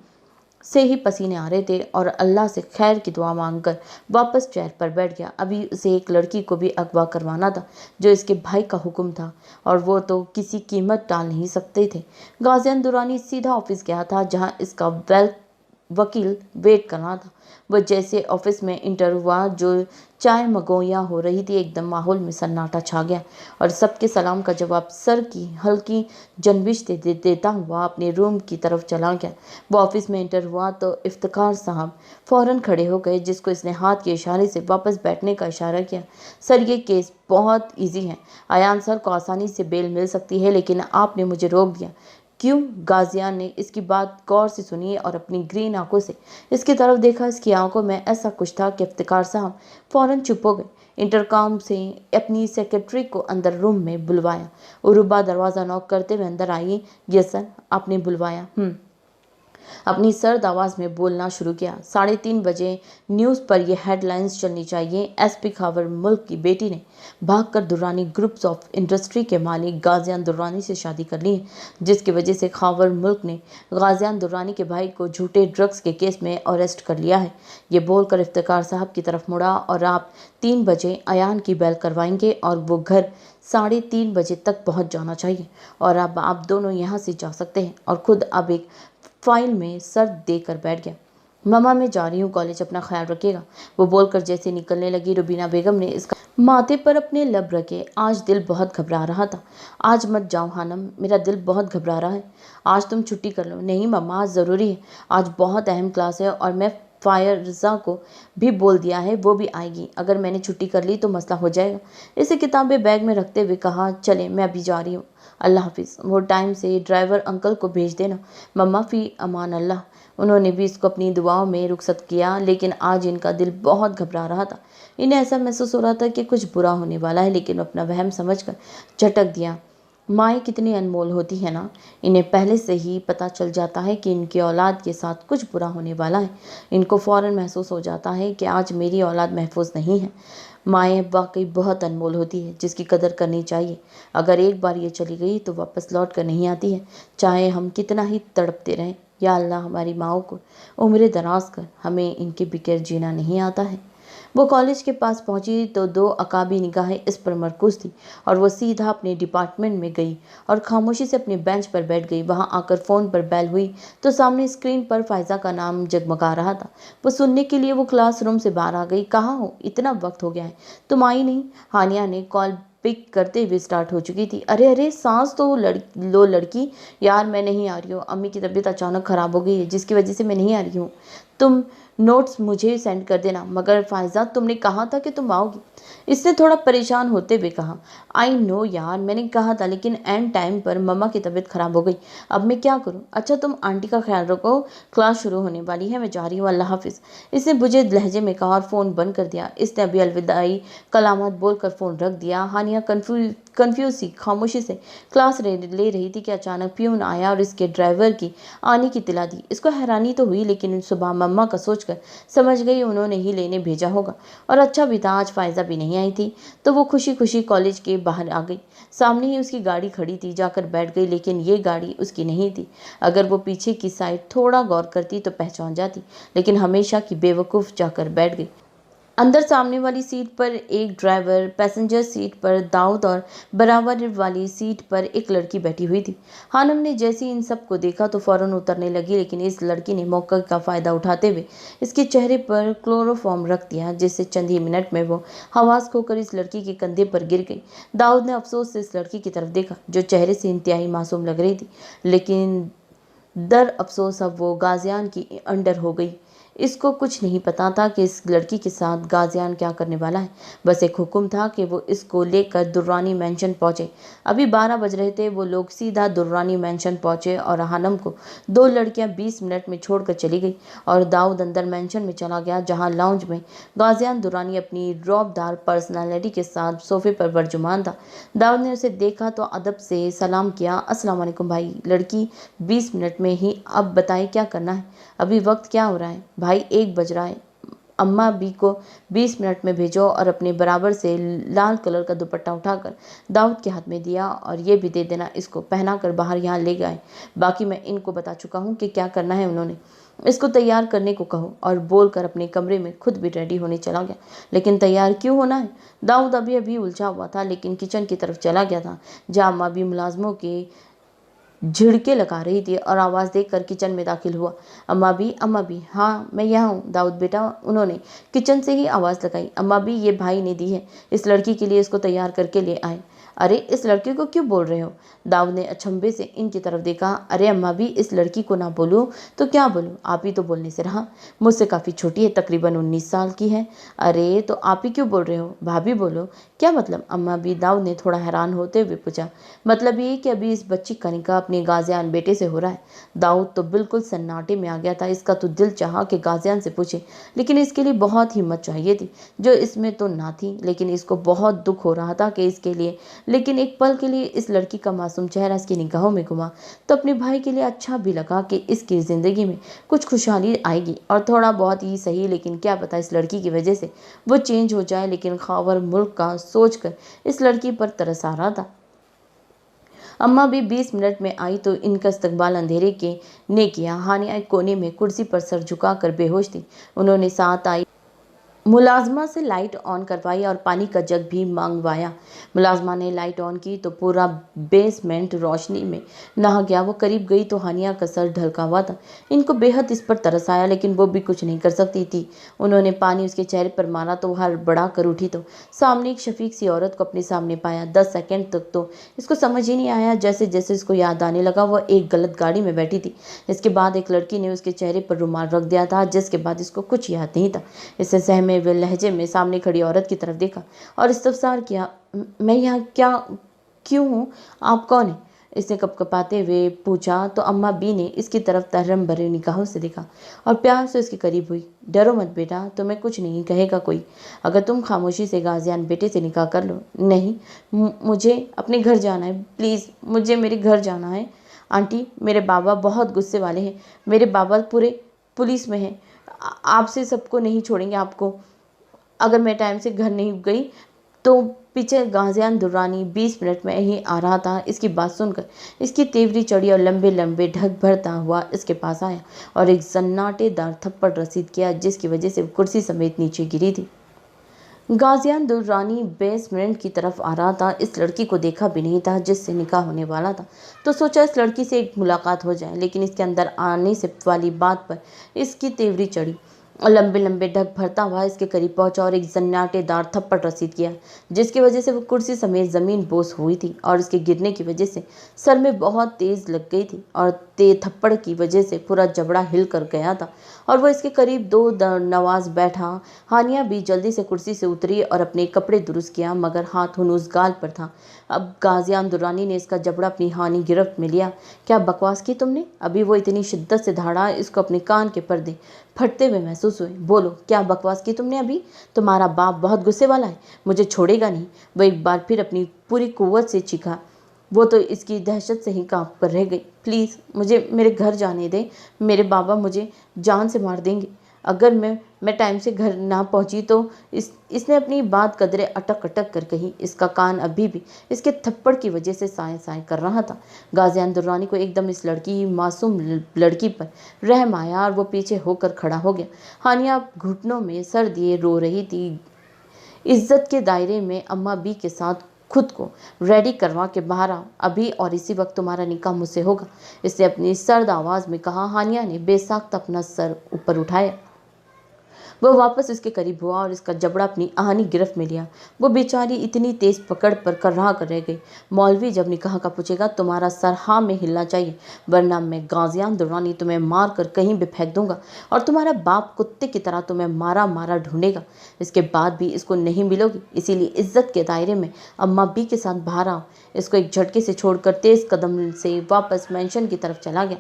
से ही पसीने आ रहे थे और अल्लाह से खैर की दुआ मांगकर वापस चेयर पर बैठ गया। अभी उसे एक लड़की को भी अगवा करवाना था जो इसके भाई का हुक्म था और वो तो किसी कीमत टाल नहीं सकते थे। गाजियान दुरानी सीधा ऑफिस गया था जहां इसका वकील वेट कर रहा था। वह जैसे ऑफिस में इंटर हुआ, जो चाय मगोइयाँ हो रही थी, एकदम माहौल में सन्नाटा छा गया और सबके सलाम का जवाब सर की हल्की जनविश देता हुआ अपने रूम की तरफ चला गया। वो ऑफिस में इंटर हुआ तो इफ्तिकार साहब फौरन खड़े हो गए, जिसको इसने हाथ के इशारे से वापस बैठने का इशारा किया। सर, ये केस बहुत ईजी है, अयान सर को आसानी से बेल मिल सकती है, लेकिन आपने मुझे रोक दिया। क्यों? गाजियान ने इसकी बात गौर से सुनी और अपनी ग्रीन आंखों से इसकी तरफ देखा। इसकी आंखों में ऐसा कुछ था कि इफ्तिकार साहब फौरन चुप हो गए। इंटरकॉम से अपनी सेक्रेटरी को अंदर रूम में बुलवाया। उरुबा दरवाज़ा नॉक करते हुए अंदर आई। यस सर, आपने बुलवाया? अपनी सर्द आवाज़ में बोलना शुरू किया। 3:30 बजे न्यूज़ पर यह हेडलाइंस चलनी चाहिए। एसपी खावर मुल्क की बेटी ने भागकर दुर्रानी ग्रुप्स ऑफ इंडस्ट्री के मालिक गाजियान दुर्रानी से शादी कर ली है, जिसकी वजह से खावर मुल्क ने गाजियान दुर्रानी के भाई को झूठे ड्रग्स के केस में अरेस्ट कर लिया है। ये बोलकर इफ्तिकार साहब की तरफ मुड़ा। और आप 3 बजे अयान की बैल करवाएंगे और वो घर 3:30 बजे तक पहुंच जाना चाहिए। और अब आप दोनों यहाँ से जा सकते हैं। और खुद अब एक फाइल में सर देकर बैठ गया। ममा, मैं जा रही हूँ कॉलेज, अपना ख्याल रखिएगा। वो बोलकर जैसे निकलने लगी, रुबीना बेगम ने इसका माथे पर अपने लब रखे। आज दिल बहुत घबरा रहा था। आज मत जाओ हानम, मेरा दिल बहुत घबरा रहा है। आज तुम छुट्टी कर लो। नहीं मम्मा, आज ज़रूरी है, आज बहुत अहम क्लास है और मैं फायरजा को भी बोल दिया है, वो भी आएगी। अगर मैंने छुट्टी कर ली तो मसला हो जाएगा। इसे किताबें बैग में रखते हुए कहा, चले मैं अभी जा रही हूँ, अल्लाह हाफिज़। वो टाइम से ड्राइवर अंकल को भेज देना। मम्मा, फ़ी अमान अल्लाह। उन्होंने भी इसको अपनी दुआओं में रुखसत किया, लेकिन आज इनका दिल बहुत घबरा रहा था। इन्हें ऐसा महसूस हो रहा था कि कुछ बुरा होने वाला है, लेकिन अपना वहम समझकर झटक दिया। माएँ कितनी अनमोल होती है ना, इन्हें पहले से ही पता चल जाता है कि इनकी औलाद के साथ कुछ बुरा होने वाला है। इनको फ़ौरन महसूस हो जाता है कि आज मेरी औलाद महफूज नहीं है। माएँ वाकई बहुत अनमोल होती है, जिसकी कदर करनी चाहिए। अगर एक बार ये चली गई तो वापस लौट कर नहीं आती है, चाहे हम कितना ही तड़पते रहें। या अल्लाह, हमारी माओ को उम्र दराज कर, हमें इनके बगैर जीना नहीं आता है। वो कॉलेज के पास पहुंची तो 2 अकाबी निगाहें इस पर मरकूज थी और वो सीधा अपने डिपार्टमेंट में गई और खामोशी से अपने बेंच पर बैठ गई। वहां आकर फ़ोन पर बेल हुई तो सामने स्क्रीन पर फ़ायज़ा का नाम जगमगा रहा था। वो सुनने के लिए वो क्लासरूम से बाहर आ गई। कहाँ हो? इतना वक्त हो गया है, तुम आई नहीं। हानिया ने कॉल पिक करते हुए स्टार्ट हो चुकी थी। अरे अरे, सांस तो लो लड़की। यार मैं नहीं आ रही हूँ, अम्मी की तबीयत अचानक ख़राब हो गई है, जिसकी वजह से मैं नहीं आ रही हूँ। तुम नोट्स मुझे सेंड कर देना। मगर फ़ायज़ा, तुमने कहा था कि तुम आओगी, इसने थोड़ा परेशान होते हुए कहा। आई नो यार, मैंने कहा था, लेकिन एंड टाइम पर मम्मा की तबीयत ख़राब हो गई। अब मैं क्या करूं? अच्छा, तुम आंटी का ख्याल रखो, क्लास शुरू होने वाली है, मैं जा रही हूँ, अल्लाह हाफिज़। इसने बुझे लहजे में कहा और फ़ोन बंद कर दिया। इसने अभी अलविदाई कलामात बोलकर फ़ोन रख दिया। हानिया कन्फ्यूज सी खामोशी से क्लास ले रही थी कि अचानक प्यून आया और इसके ड्राइवर की आने की तिला दी। इसको हैरानी तो हुई, लेकिन सुबह मम्मा का सोचकर समझ गई उन्होंने ही लेने भेजा होगा। और अच्छा भी था, आज फ़ायज़ा भी नहीं आई थी, तो वो खुशी खुशी कॉलेज के बाहर आ गई। सामने ही उसकी गाड़ी खड़ी थी, जाकर बैठ गई, लेकिन ये गाड़ी उसकी नहीं थी। अगर वो पीछे की साइड थोड़ा गौर करती तो पहचान जाती, लेकिन हमेशा की बेवकूफ़ जाकर बैठ गई। अंदर सामने वाली सीट पर एक ड्राइवर, पैसेंजर सीट पर दाऊद और बराबर वाली सीट पर एक लड़की बैठी हुई थी। हानम ने जैसे ही इन सब को देखा तो फ़ौरन उतरने लगी, लेकिन इस लड़की ने मौके का फ़ायदा उठाते हुए इसके चेहरे पर क्लोरोफॉर्म रख दिया, जिससे चंद ही मिनट में वो हवास खोकर इस लड़की के कंधे पर गिर गई। दाऊद ने अफसोस से इस लड़की की तरफ देखा, जो चेहरे से इंतहाई मासूम लग रही थी, लेकिन दर अफसोस अब वो गाजियान की अंडर हो गई। इसको कुछ नहीं पता था कि इस लड़की के साथ गाजियान क्या करने वाला है। बस एक हुक्म था कि वो इसको लेकर दुर्रानी मेंशन पहुंचे। अभी 12 बज रहे थे। वो लोग सीधा दुर्रानी मेंशन पहुंचे और हानम को 2 लड़कियां 20 मिनट में छोड़कर चली गई और दाऊद अंदर मेंशन में चला गया, जहां लाउंज में गाजियान दुर्रानी अपनी रौबदार पर्सनालिटी के साथ सोफे पर बरजुमान था। दाऊद ने उसे देखा तो अदब से सलाम किया। अस्सलाम वालेकुम भाई। लड़की 20 मिनट में ही, अब बताइए क्या करना है? अभी वक्त क्या हो रहा है? भाई 1 बज रहा है। अम्मा बी को 20 मिनट में भेजो और अपने बराबर से लाल कलर का दुपट्टा उठाकर दाऊद के हाथ में दिया और ये भी दे देना, इसको पहनाकर बाहर यहाँ ले गए। बाकी मैं इनको बता चुका हूँ कि क्या करना है। उन्होंने इसको तैयार करने को कहो और बोलकर अपने कमरे में खुद भी रेडी होने चला गया। लेकिन तैयार क्यों होना है? दाऊद अभी अभी उलझा हुआ था, लेकिन किचन की तरफ चला गया था जहाँ अम्मा भी मुलाजमों के झिड़के लगा रही थी और आवाज़ देकर किचन में दाखिल हुआ। अम्मा भी, हाँ मैं यहाँ हूँ दाऊद बेटा। उन्होंने किचन से ही आवाज़ लगाई। अम्मा भी, ये भाई ने दी है, इस लड़की के लिए, इसको तैयार करके ले आए। अरे इस लड़की को क्यों बोल रहे हो? दाऊद ने अचंभे से इनकी तरफ देखा। अरे अम्मा भी, इस लड़की को ना बोलूँ तो क्या बोलूँ? आप ही तो बोलने से रहा। मुझसे काफ़ी छोटी है, तकरीबन 19 साल की है। अरे तो आप ही क्यों बोल रहे हो? भाभी बोलो। क्या मतलब अम्मा भी? दाऊद ने थोड़ा हैरान होते हुए पूछा। मतलब ये कि अभी इस बच्ची का निकाह अपने गाजियान बेटे से हो रहा है। दाऊद तो बिल्कुल सन्नाटे में आ गया था। इसका तो दिल चाहा कि गाजियान से पूछे, लेकिन इसके लिए बहुत हिम्मत चाहिए थी जो इसमें तो ना थी। लेकिन इसको बहुत दुख हो रहा था कि इसके लिए, लेकिन एक पल के लिए इस लड़की का मासूम चेहरा इसकी निगाहों में घुमा तो अपने भाई के लिए अच्छा भी लगा कि इसकी ज़िंदगी में कुछ खुशहाली आएगी और थोड़ा बहुत ही सही, लेकिन क्या पता इस लड़की की वजह से वो चेंज हो जाए। लेकिन खावर मुल्क का सोचकर इस लड़की पर तरस आ रहा था। अम्मा भी 20 मिनट में आई तो इनका इस्तकबाल अंधेरे के ने किया। हानिया एक कोने में कुर्सी पर सर झुकाकर बेहोश थी। उन्होंने साथ आई मुलाजमा से लाइट ऑन करवाई और पानी का जग भी मंगवाया। मुलाजमा ने लाइट ऑन की तो पूरा बेसमेंट रोशनी में नहा गया। वो करीब गई तो हानिया का सर ढलका हुआ था। इनको बेहद इस पर तरस आया, लेकिन वो भी कुछ नहीं कर सकती थी। उन्होंने पानी उसके चेहरे पर मारा तो वह बड़ा कर उठी तो सामने एक शफीक सी औरत को अपने सामने पाया। 10 सेकंड तक तो इसको समझ ही नहीं आया। जैसे जैसे इसको याद आने लगा वह एक गलत गाड़ी में बैठी थी। इसके बाद एक लड़की ने उसके चेहरे पर रुमाल रख दिया था, जिसके बाद इसको कुछ याद नहीं था। इससे सहमे हुए लहजे में सामने खड़ी औरत की तरफ देखा और इस्तफसार किया, मैं यहाँ क्या क्यों हूँ? आप कौन है? इसने कपकपाते हुए पूछा तो अम्मा बी ने इसकी तरफ तहरम भरे निगाहों से देखा और प्यार से उसके करीब हुई। डरो मत बेटा, तुम्हें कुछ नहीं कहेगा कोई, अगर तुम खामोशी से गाजियान बेटे से निकाह कर लो। नहीं, मुझे अपने घर जाना है, प्लीज़ मुझे मेरे घर जाना है। आंटी, मेरे बाबा बहुत गुस्से वाले हैं, मेरे बाबा पूरे पुलिस में हैं, आपसे सबको नहीं छोड़ेंगे आपको। अगर मैं टाइम से घर नहीं गई तो पीछे गाजियान दुर्रानी 20 मिनट में ही आ रहा था। इसकी बात सुनकर इसकी तेवरी चढ़ी और लंबे लंबे ढक भरता हुआ इसके पास आया और एक सन्नाटेदार थप्पड़ रसीद किया, जिसकी वजह से कुर्सी समेत नीचे गिरी थी। गाजियान दुर्रानी बेसमेंट की तरफ आ रहा था। इस लड़की को देखा भी नहीं था जिससे निकाह होने वाला था, तो सोचा इस लड़की से एक मुलाकात हो जाए। लेकिन इसके अंदर आने से वाली बात पर इसकी तेवरी चढ़ी और लंबे लंबे ढक भरता हुआ इसके करीब पहुंचा और एक जन्नाटेदार थप्पड़ रसीद किया, जिसकी वजह से वो कुर्सी समेत ज़मीन बोस हुई थी और इसके गिरने की वजह से सर में बहुत तेज़ लग गई थी और तेज थप्पड़ की वजह से पूरा जबड़ा हिल कर गया था और वो इसके करीब दो नवाज बैठा। हानिया भी जल्दी से कुर्सी से उतरी और अपने कपड़े दुरुस्त किया, मगर हाथ हुनूस गाल पर था। अब गाजियान दुर्रानी ने इसका जबड़ा अपनी हानि गिरफ्त में लिया। क्या बकवास की तुमने? अभी वो इतनी शिद्दत से धाड़ा इसको अपने कान के पर्दे फटते हुए महसूस हुए। बोलो, क्या बकवास की तुमने? अभी तुम्हारा बाप बहुत गुस्से वाला है, मुझे छोड़ेगा नहीं। वो एक बार फिर अपनी पूरी कुव्वत से चीखा। वो तो इसकी दहशत से ही कांप कर रह गई। प्लीज़ मुझे मेरे घर जाने दें, मेरे बाबा मुझे जान से मार देंगे अगर मैं टाइम से घर ना पहुंची तो। इसने अपनी बात कदरे अटक अटक कर कही। इसका कान अभी भी इसके थप्पड़ की वजह से साए साए कर रहा था। गाजियान दुर्रानी को एकदम इस लड़की, मासूम लड़की पर रहम आया और वो पीछे होकर खड़ा हो गया। हानिया घुटनों में सर दिए रो रही थी। इज्जत के दायरे में अम्मा बी के साथ खुद को रेडी करवा के बाहर आ, अभी और इसी वक्त तुम्हारा निकाह मुझसे होगा, इसने अपनी सर्द आवाज़ में कहा। हानिया ने बेसाख्त अपना सर ऊपर उठाया। वह वापस इसके करीब हुआ और इसका जबड़ा अपनी आहानी गिरफ्त में लिया। वो बेचारी इतनी तेज पकड़ पर कर्राह कर रह गई। मौलवी जब निकाह का पूछेगा तुम्हारा सर हाँ में हिलना चाहिए, वरना मैं गाजियान दुर्रानी तुम्हें मार कर कहीं भी फेंक दूंगा और तुम्हारा बाप कुत्ते की तरह तुम्हें मारा मारा ढूंढेगा। इसके बाद भी इसको नहीं मिलोगी, इसीलिए इज्जत के दायरे में अम्मा बी के साथ बाहर आओ। इसको एक झटके से छोड़कर तेज कदम से वापस मेंशन की तरफ चला गया।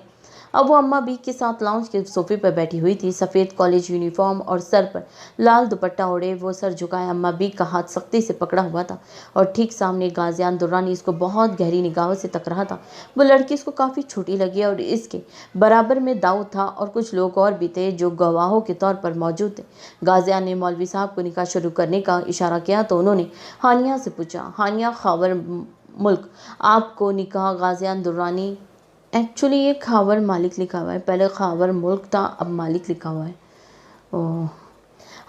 अब वो अम्मा बी के साथ लाउंज के सोफे पर बैठी हुई थी। सफ़ेद कॉलेज यूनिफॉर्म और सर पर लाल दुपट्टा ओढ़े वो सर झुकाए अम्मा बी का हाथ सख्ती से पकड़ा हुआ था और ठीक सामने गाजियान दुर्रानी इसको बहुत गहरी निगाहों से तक रहा था। वो लड़की इसको काफ़ी छोटी लगी और इसके बराबर में दाऊद था और कुछ लोग और भी थे जो गवाहों के तौर पर मौजूद थे। गाजियान ने मौलवी साहब को निकाह शुरू करने का इशारा किया तो उन्होंने हानिया से पूछा, हानिया खावर मुल्क, आपको निकाह गाजियान दुर्रानी। एक्चुअली ये खावर मालिक लिखा हुआ है, पहले खावर मुल्क था, अब मालिक लिखा हुआ है। ओह,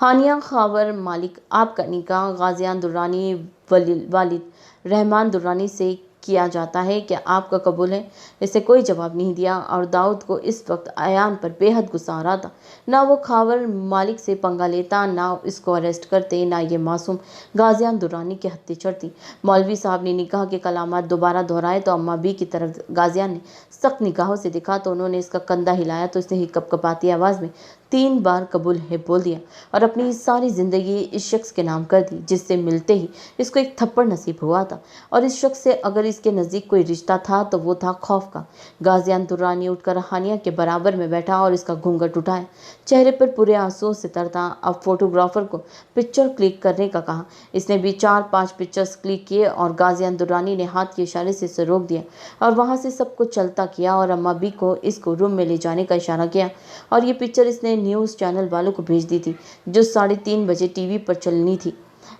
हानिया खावर मालिक, आपका निकाह गाजियान दुर्रानी वालिद रहमान दुर्रानी से किया जाता है, क्या आपका कबूल है? इससे कोई जवाब नहीं दिया और दाऊद को इस वक्त आयान पर बेहद गुस्सा आ रहा था। ना वो खावर मालिक से पंगा लेता, ना इसको अरेस्ट करते, ना ये मासूम गाजियान दुर्रानी के हत्थे चढ़ती। मौलवी साहब ने निकाह के कलामात दोबारा दोहराए तो अम्मा बी की तरफ गाजियान ने सख्त निगाहों से देखा तो उन्होंने इसका कंधा हिलाया तो इसने ही कपकपाती आवाज़ में 3 बार कबूल है बोल दिया और अपनी सारी ज़िंदगी इस शख्स के नाम कर दी जिससे मिलते ही इसको एक थप्पड़ नसीब हुआ था। और इस शख्स से अगर इसके नज़दीक कोई रिश्ता था तो वो था खौफ का। गाजियान दुर्रानी उठकर हानिया के बराबर में बैठा और इसका घूंघट उठाया, चेहरे पर पूरे आंसुओं से तरता। अब फोटोग्राफर को पिक्चर क्लिक करने का कहा। इसने भी 4-5 पिक्चर्स क्लिक किए और गाजियान दुर्रानी ने हाथ के इशारे से इसे रोक दिया और वहाँ से सब कुछ चलता किया और अम्मा बी को इसको रूम में ले जाने का इशारा किया। और ये पिक्चर इसने न्यूज़ चैनल वालों को भेज दी थी जो 3:30 बजे टीवी पर चलनी थी।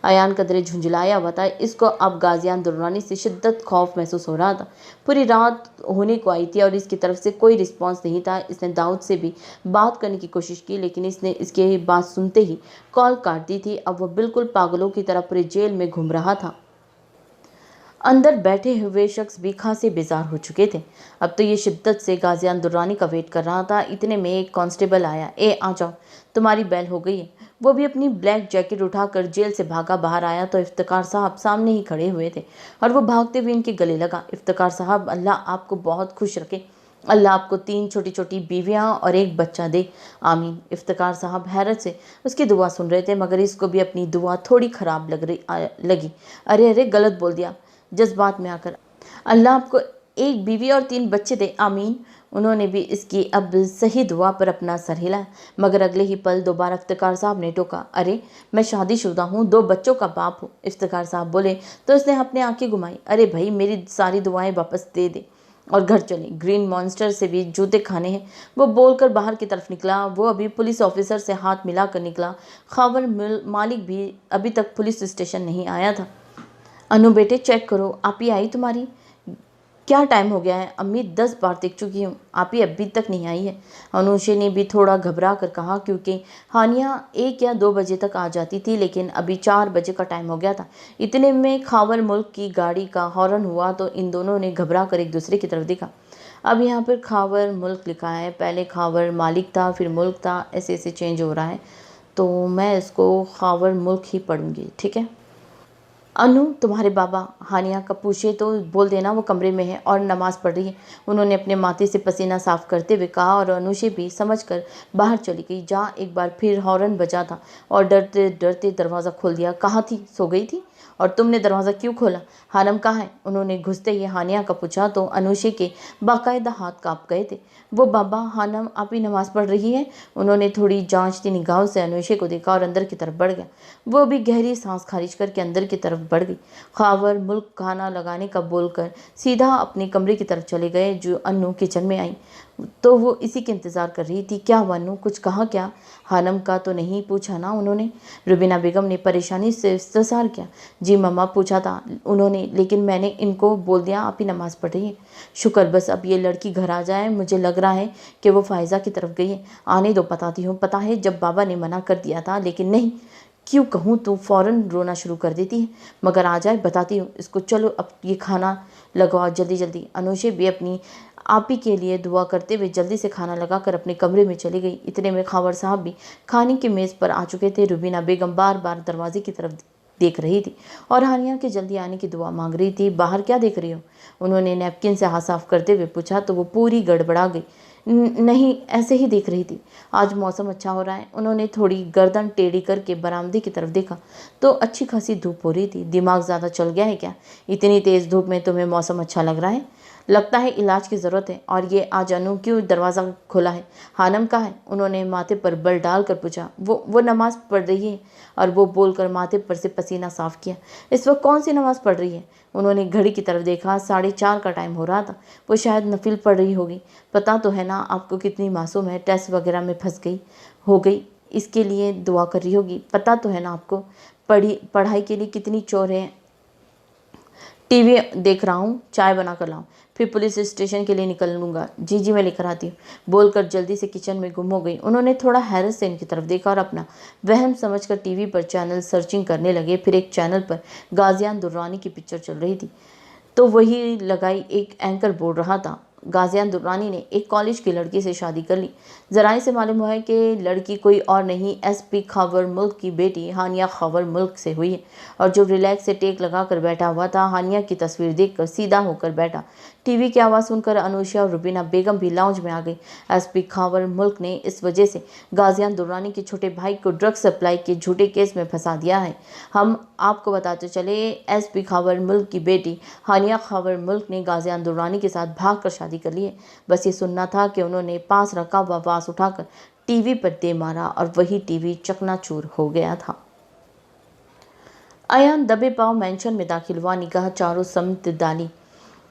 अयान कदरे झुंझलाया हुआ था। इसको अब गाजियान दुर्रानी से शिद्दत खौफ महसूस हो रहा था। पूरी रात होने को आई थी और इसकी तरफ से कोई रिस्पांस नहीं था। इसने दाऊद से भी बात करने की कोशिश की लेकिन इसने इसकी बात सुनते ही कॉल काट दी थी। अब वह बिल्कुल पागलों की तरह पूरे जेल में घूम रहा था। अंदर बैठे हुए शख्स भी खासे बेजार हो चुके थे। अब तो ये शिद्दत से गाजियान दुर्रानी का वेट कर रहा था। इतने में एक कांस्टेबल आया। ए आ जाओ, तुम्हारी बेल हो गई है। वो भी अपनी ब्लैक जैकेट उठाकर जेल से भागा बाहर आया तो इफ्तिकार साहब सामने ही खड़े हुए थे और वो भागते हुए इनके गले लगा। इफ्तिकार साहब, अल्लाह आपको बहुत खुश रखे, अल्लाह आपको 3 छोटी छोटी बीवियाँ और एक बच्चा दे, आमीन। इफ्तिकार साहब हैरत से उसकी दुआ सुन रहे थे मगर इसको भी अपनी दुआ थोड़ी ख़राब लगी। अरे अरे, गलत बोल दिया जज्बात में आकर। अल्लाह आपको 1 बीवी और 3 बच्चे दे, आमीन। उन्होंने भी इसकी अब सही दुआ पर अपना सर हिलाया मगर अगले ही पल दोबारा इफ्तिकार साहब ने टोका। अरे, मैं शादीशुदा हूँ, 2 बच्चों का बाप हूँ। इफ्तिकार साहब बोले तो उसने अपने आंखें घुमाई। अरे भाई, मेरी सारी दुआएं वापस दे दे और घर चले, ग्रीन मॉन्स्टर से भी जूते खाने हैं। वो बोलकर बाहर की तरफ निकला। वो अभी पुलिस ऑफिसर से हाथ मिलाकर निकला। खावर मालिक भी अभी तक पुलिस स्टेशन नहीं आया था। अनु बेटे, चेक करो, आप ही आई तुम्हारी? क्या टाइम हो गया है? अम्मी 10 बार देख चुकी हूँ, आप ही अभी तक नहीं आई है। अनुषे ने भी थोड़ा घबरा कर कहा क्योंकि हानिया 1 या 2 बजे तक आ जाती थी लेकिन अभी 4 बजे का टाइम हो गया था। इतने में खावर मुल्क की गाड़ी का हॉर्न हुआ तो इन दोनों ने घबरा कर एक दूसरे की तरफ देखा। अब यहाँ पर खावर मुल्क लिखा है, पहले खावर मालिक था फिर मुल्क था, ऐसे ऐसे चेंज हो रहा है तो मैं इसको खावर मुल्क ही पढ़ूँगी, ठीक है। अनु, तुम्हारे बाबा हानिया का पूछे तो बोल देना वो कमरे में है और नमाज़ पढ़ रही है, उन्होंने अपने माथे से पसीना साफ करते हुए कहा और अनुषे भी समझकर बाहर चली गई जहाँ एक बार फिर हॉर्न बजा था और डरते डरते दरवाज़ा खोल दिया। कहाँ थी? सो गई थी? और तुमने दरवाज़ा क्यों खोला? हानम कहाँ है? उन्होंने घुसते ही हानिया का पूछा तो अनुषे के बाकायदा हाथ काँप गए थे। वो बाबा, हानम आप ही नमाज़ पढ़ रही है? उन्होंने थोड़ी जांचती निगाहों से अनुषे को देखा और अंदर की तरफ बढ़ गया। वो भी गहरी सांस खारिज करके अंदर की तरफ बढ़ गई। खावर मुल्क खाना लगाने का बोलकर सीधा अपने कमरे की तरफ चले गए। जो अनु किचन में आई तो वो इसी के इंतज़ार कर रही थी। क्या हुआ अनु, कुछ कहा क्या? हानम का तो नहीं पूछा ना उन्होंने? रुबीना बेगम ने परेशानी से इस्तफसार किया। जी मम्मा, पूछा था उन्होंने लेकिन मैंने इनको बोल दिया आप ही नमाज़ पढ़ रही है। शुक्र, बस अब ये लड़की घर आ जाए। मुझे लग रहा है कि वो फ़ायज़ा की तरफ गई है। आने दो, बताती हूँ। पता है जब बाबा ने मना कर दिया था लेकिन नहीं, क्यों कहूँ तो फ़ौरन रोना शुरू कर देती है, मगर आ जाए बताती हूँ इसको। चलो अब ये खाना लगाओ जल्दी जल्दी। अनुषे भी अपनी आप ही के लिए दुआ करते हुए जल्दी से खाना लगाकर अपने कमरे में चली गई। इतने में खावर साहब भी खाने की मेज़ पर आ चुके थे। रुबीना बेगम बार बार दरवाजे की तरफ देख रही थी और हानिया के जल्दी आने की दुआ मांग रही थी। बाहर क्या देख रही हो? उन्होंने नैपकिन से हाथ साफ करते हुए पूछा तो वो पूरी गड़बड़ा गई। नहीं, ऐसे ही देख रही थी, आज मौसम अच्छा हो रहा है। उन्होंने थोड़ी गर्दन टेढ़ी करके बरामदे की तरफ देखा तो अच्छी खासी धूप हो रही थी। दिमाग ज़्यादा चल गया है क्या? इतनी तेज़ धूप में तुम्हें मौसम अच्छा लग रहा है? लगता है इलाज की ज़रूरत है। और ये आज अनु क्यों दरवाज़ा खोला है? हानम कहाँ है? उन्होंने माथे पर बल डाल कर पूछा। वो नमाज़ पढ़ रही है। और वो बोलकर माथे पर से पसीना साफ किया। इस वक्त कौन सी नमाज़ पढ़ रही है? उन्होंने घड़ी की तरफ देखा। 4:30 का टाइम हो रहा था। वो शायद नफिल पढ़ रही होगी। पता तो है ना आपको कितनी मासूम है, टेस्ट वगैरह में फंस गई हो गई, इसके लिए दुआ कर रही होगी। पता तो है ना आपको पढ़ाई के लिए कितनी चोर है। टीवी देख रहा हूँ, चाय बना कर लाऊं, फिर पुलिस स्टेशन के लिए निकल लूँगा। जी जी मैं लेकर आती हूँ, बोलकर जल्दी से किचन में गुम हो गई। उन्होंने थोड़ा हैरत से इनकी तरफ देखा और अपना वहम समझकर टीवी पर चैनल सर्चिंग करने लगे। फिर एक चैनल पर गाजियान दुर्रानी की पिक्चर चल रही थी, तो वही लगाई। एक एंकर बोल रहा था, गाजियान दुर्रानी ने एक कॉलेज की लड़की से शादी कर ली। जराये से मालूम हुआ है कि लड़की कोई और नहीं, एसपी खावर मुल्क की बेटी हानिया खावर मुल्क से हुई है। और जो रिलैक्स से टेक लगा कर बैठा हुआ था, हानिया की तस्वीर देखकर सीधा होकर बैठा। टीवी की आवाज़ सुनकर अनुषा और रुबीना बेगम भी लाउंज में आ गई। एसपी खावर मुल्क ने इस वजह से गाजियान दुर्रानी के छोटे भाई को ड्रग सप्लाई के झूठे केस में फंसा दिया है। हम आपको बताते चले, एसपी खावर मुल्क की बेटी हानिया खावर मुल्क ने गाजियान दुर्रानी के साथ भागकर शादी कर ली है। बस ये सुनना था कि उन्होंने पास रखा हुआ वास उठाकर टीवी पर दे मारा और वही टीवी चकनाचूर हो गया था। अयान दबे पांव मेंशन में दाखिल हुआ। निगाह चारों समेत डाली।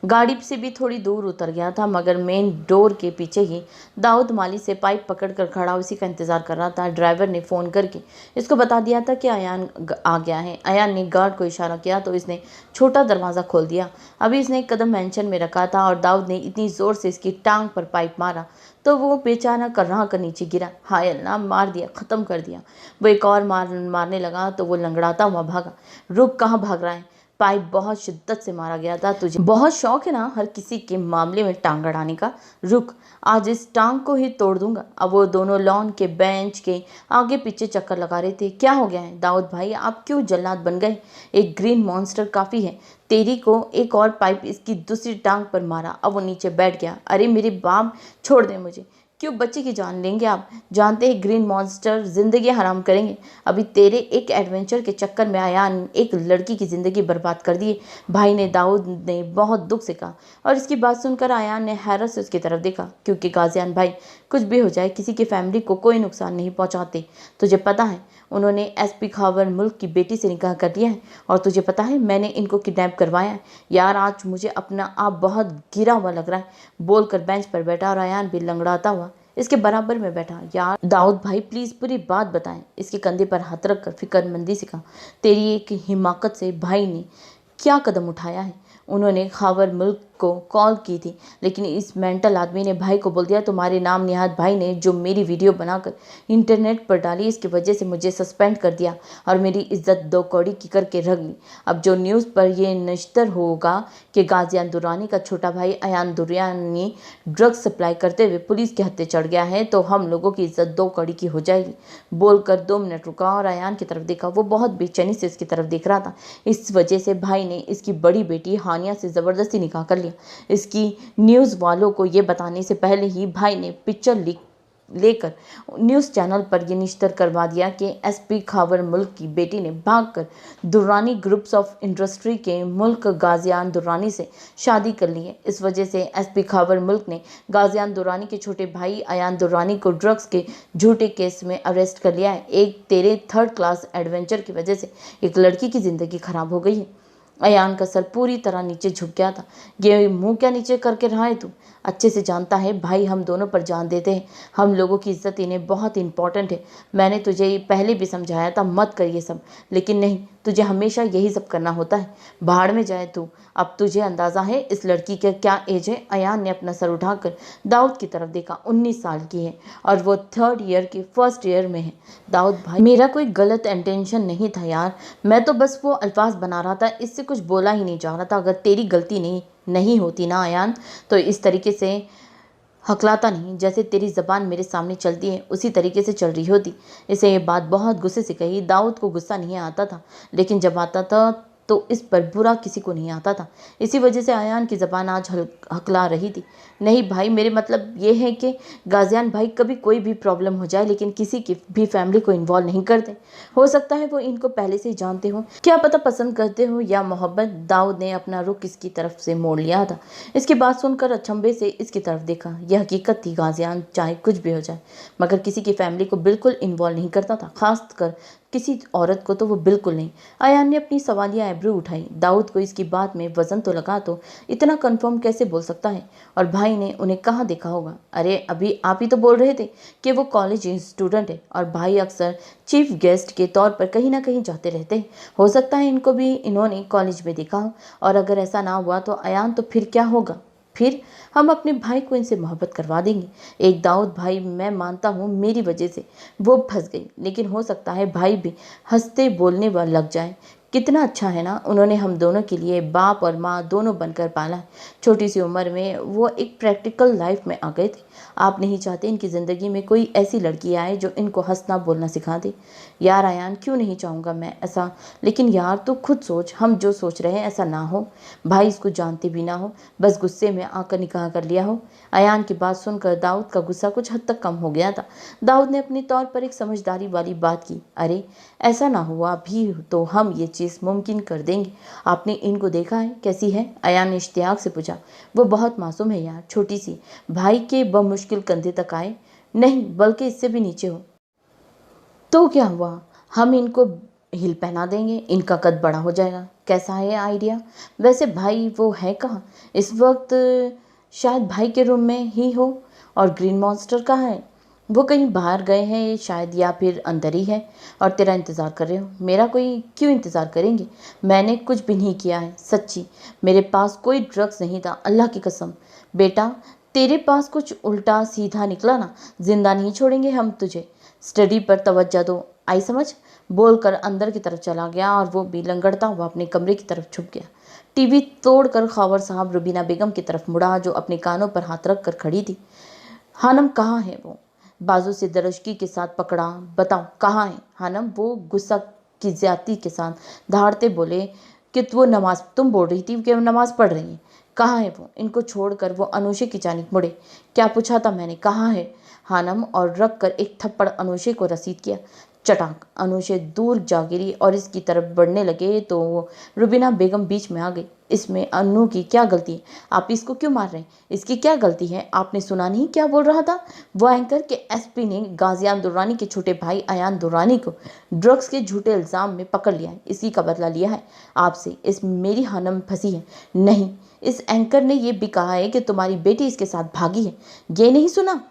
गाड़ी से भी थोड़ी दूर उतर गया था, मगर मेन डोर के पीछे ही दाऊद माली से पाइप पकड़कर खड़ा उसी का इंतजार कर रहा था। ड्राइवर ने फ़ोन करके इसको बता दिया था कि अयान आ गया है। अयान ने गार्ड को इशारा किया तो इसने छोटा दरवाज़ा खोल दिया। अभी इसने एक कदम मेंशन में रखा था और दाऊद ने इतनी ज़ोर से इसकी टांग पर पाइप मारा तो वो बेचारा कर्राह कर नीचे गिरा। हाय अल्लाह, मार दिया, ख़त्म कर दिया। वो एक और मारने लगा तो वो लंगड़ाता हुआ भागा। रुक, कहाँ भाग रहा है? पाइप बहुत शिद्दत से मारा गया था। तुझे बहुत शौक है ना हर किसी के मामले में टांग अड़ाने का। रुक, आज इस टांग को ही तोड़ दूंगा। अब वो दोनों लॉन के बेंच के आगे पीछे चक्कर लगा रहे थे। क्या हो गया है दाऊद भाई, आप क्यों जल्लाद बन गए? एक ग्रीन मॉन्स्टर काफ़ी है। तेरी को एक और पाइप इसकी दूसरी टांग पर मारा। अब वो नीचे बैठ गया। अरे मेरे बाप, छोड़ दे मुझे। क्यों बच्चे की जान लेंगे आप? जानते हैं ग्रीन मॉन्स्टर ज़िंदगी हराम करेंगे। अभी तेरे एक एडवेंचर के चक्कर में अयान एक लड़की की ज़िंदगी बर्बाद कर दी। भाई ने दाऊद ने बहुत दुख से कहा। और इसकी बात सुनकर अयान ने हैरत से उसकी तरफ देखा, क्योंकि गाजियान भाई कुछ भी हो जाए किसी की फैमिली को कोई नुकसान नहीं पहुँचाते। तुझे पता है उन्होंने एसपी खावर मुल्क की बेटी से निकाह कर लिया है, और तुझे पता है मैंने इनको किडनैप करवाया है। यार आज मुझे अपना आप बहुत गिरा हुआ लग रहा है। बोलकर बेंच पर बैठा और अयान भी लंगड़ाता हुआ इसके बराबर में बैठा। यार दाऊद भाई प्लीज़ पूरी बात बताएं। इसके कंधे पर हाथ रखकर फिक्रमंदी से कहा, तेरी एक हिमाकत से भाई ने क्या कदम उठाया है? उन्होंने खावर मुल्क को कॉल की थी, लेकिन इस मेंटल आदमी ने भाई को बोल दिया तुम्हारे नाम निहाद भाई ने जो मेरी वीडियो बनाकर इंटरनेट पर डाली, इसकी वजह से मुझे सस्पेंड कर दिया और मेरी इज्जत दो कौड़ी की करके रख ली। अब जो न्यूज़ पर यह नश्तर होगा कि गाजियान दुर्रानी का छोटा भाई अयान दुर्रानी ड्रग्स सप्लाई करते हुए पुलिस के हत्थे चढ़ गया है, तो हम लोगों की इज्जत दो कौड़ी की हो जाएगी। बोलकर 2 मिनट रुका और अयान की तरफ देखा। वो बहुत बेचैनी से उसकी तरफ देख रहा था। इस वजह से भाई ने इसकी बड़ी बेटी हानिया से ज़बरदस्ती निकाह कर लिया। इसकी न्यूज़ वालों को ये बताने से पहले ही भाई ने पिक्चर लेकर न्यूज़ चैनल पर यह निश्चित करवा दिया कि एसपी खावर मुल्क की बेटी ने भागकर दुर्रानी ग्रुप्स ऑफ इंडस्ट्री के मुल्क गाजियान दुर्रानी से शादी कर ली है। इस वजह से एसपी खावर मुल्क ने गाजियान दुर्रानी के छोटे भाई अयान दुर्रानी को ड्रग्स के झूठे केस में अरेस्ट कर लिया है। एक तेरे 3rd क्लास एडवेंचर की वजह से एक लड़की की ज़िंदगी खराब हो गई है। अयान का सर पूरी तरह नीचे झुक गया था। ये मुंह क्या नीचे करके रहा है तू? अच्छे से जानता है भाई हम दोनों पर जान देते हैं। हम लोगों की इज्जत इन्हें बहुत इंपॉर्टेंट है। मैंने तुझे ये पहले भी समझाया था मत कर ये सब, लेकिन नहीं, तुझे हमेशा यही सब करना होता है। भाड़ में जाए तू। अब तुझे अंदाज़ा है इस लड़की का क्या एज है? अयान ने अपना सर उठाकर दाऊद की तरफ देखा। 19 साल की है और वो 3rd ईयर की 1st ईयर में है। दाऊद भाई मेरा कोई गलत इंटेंशन नहीं था यार, मैं तो बस वो अल्फाज बना रहा था, इससे कुछ बोला ही नहीं जा रहा था। अगर तेरी गलती नहीं होती ना अयान, तो इस तरीके से हकलाता नहीं। जैसे तेरी ज़बान मेरे सामने चलती है उसी तरीके से चल रही होती। इसे ये बात बहुत गुस्से से कही। दाऊद को गुस्सा नहीं आता था, लेकिन जब आता था तो इस पर बुरा किसी को नहीं आता था। इसी वजह से आयान की ज़बान आज हकला रही थी। नहीं भाई, मेरे मतलब ये है कि गाजियान भाई कभी कोई भी प्रॉब्लम हो जाए लेकिन किसी की भी फैमिली को इन्वॉल्व नहीं करते। हो सकता है वो इनको पहले से ही जानते हो, क्या पता पसंद करते हो या मोहब्बत। दाऊद ने अपना रुख इसकी तरफ से मोड़ लिया था। इसकी बात सुनकर अचंभे से इसकी तरफ देखा। यह हकीकत थी, गाजियान चाहे कुछ भी हो जाए मगर किसी की फैमिली को बिल्कुल इन्वॉल्व नहीं करता था, खासकर किसी औरत को तो वो बिल्कुल नहीं। आयान ने अपनी सवालिया एब्रू उठाई। दाऊद को इसकी बात में वजन तो लगा, तो इतना कंफर्म कैसे बोल सकता है? और भाई ने उन्हें कहाँ देखा होगा? अरे अभी आप ही तो बोल रहे थे कि वो कॉलेज स्टूडेंट है और भाई अक्सर चीफ गेस्ट के तौर पर कहीं ना कहीं जाते रहते हैं। हो सकता है इनको भी इन्होंने कॉलेज में देखा हो, और अगर ऐसा ना हुआ तो आयान तो फिर क्या होगा? फिर हम अपने भाई को इनसे मोहब्बत करवा देंगे। एक दाऊद भाई, मैं मानता हूँ मेरी वजह से वो फंस गई, लेकिन हो सकता है भाई भी हंसते बोलने वाला लग जाए। कितना अच्छा है ना, उन्होंने हम दोनों के लिए बाप और माँ दोनों बनकर पाला है। छोटी सी उम्र में वो एक प्रैक्टिकल लाइफ में आ गए थे। आप नहीं चाहते इनकी ज़िंदगी में कोई ऐसी लड़की आए जो इनको हंसना बोलना सिखा दे? यार आयान, क्यों नहीं चाहूँगा मैं ऐसा, लेकिन यार तू खुद सोच, हम जो सोच रहे हैं ऐसा ना हो। भाई इसको जानते भी ना हो, बस गुस्से में आकर निकाह कर लिया हो। आयान की बात सुनकर दाऊद का गुस्सा कुछ हद तक कम हो गया था। दाऊद ने अपने तौर पर एक समझदारी वाली बात की। अरे ऐसा ना हुआ भी तो हम ये चीज़ मुमकिन कर देंगे। आपने इनको देखा है कैसी है? आयान ने इश्तियाक से पूछा। वो बहुत मासूम है यार, छोटी सी, भाई के बमुश्किल कंधे तक आए, नहीं बल्कि इससे भी नीचे हो। तो क्या हुआ, हम इनको हिल पहना देंगे, इनका कद बड़ा हो जाएगा। कैसा है आइडिया? वैसे भाई वो है कहाँ इस वक्त? शायद भाई के रूम में ही हो। और ग्रीन मॉन्स्टर कहाँ है? वो कहीं बाहर गए हैं शायद, या फिर अंदर ही है और तेरा इंतज़ार कर रहे हो। मेरा कोई क्यों इंतज़ार करेंगे? मैंने कुछ भी नहीं किया है सच्ची। मेरे पास कोई ड्रग्स नहीं था, अल्लाह की कसम। बेटा तेरे पास कुछ उल्टा सीधा निकला ना, जिंदा नहीं छोड़ेंगे हम तुझे। स्टडी पर तवज्जो दो, आई समझ? बोलकर अंदर की तरफ चला गया और वो भी लंगड़ता हुआ अपने कमरे की तरफ छुप गया। टीवी तोड़कर खावर साहब रुबीना बेगम की तरफ मुड़ा, जो अपने कानों पर हाथ रख कर खड़ी थी। हानम कहाँ है? वो बाजू से दरश्की के साथ पकड़ा। बताओ कहाँ है हानम? वो गुस्सा की ज्यादती के साथ धाड़ते बोले कि वो नमाज, तुम बोल रही थी कि वो नमाज पढ़ रही है। कहाँ है वो? इनको छोड़कर वो अनुषे की जानिब मुड़े। क्या पूछा था मैंने, कहाँ है हानम? और रख कर एक थप्पड़ अनुषे को रसीद किया। चटाक, अनुषे दूर जा गिरी और इसकी तरफ बढ़ने लगे तो रुबीना बेगम बीच में आ गई। इसमें अन्नू की क्या गलती है? आप इसको क्यों मार रहे हैं? इसकी क्या गलती है? आपने सुना नहीं क्या बोल रहा था? वो एंकर के एसपी ने गाजियान दुर्रानी के छोटे भाई अयान दुर्रानी को ड्रग्स के झूठे इल्ज़ाम में पकड़ लिया है। इसी का बदला लिया है आपसे। इस मेरी हानम फंसी है। नहीं, इस एंकर ने यह भी कहा है कि तुम्हारी बेटी इसके साथ भागी है। ये नहीं सुना?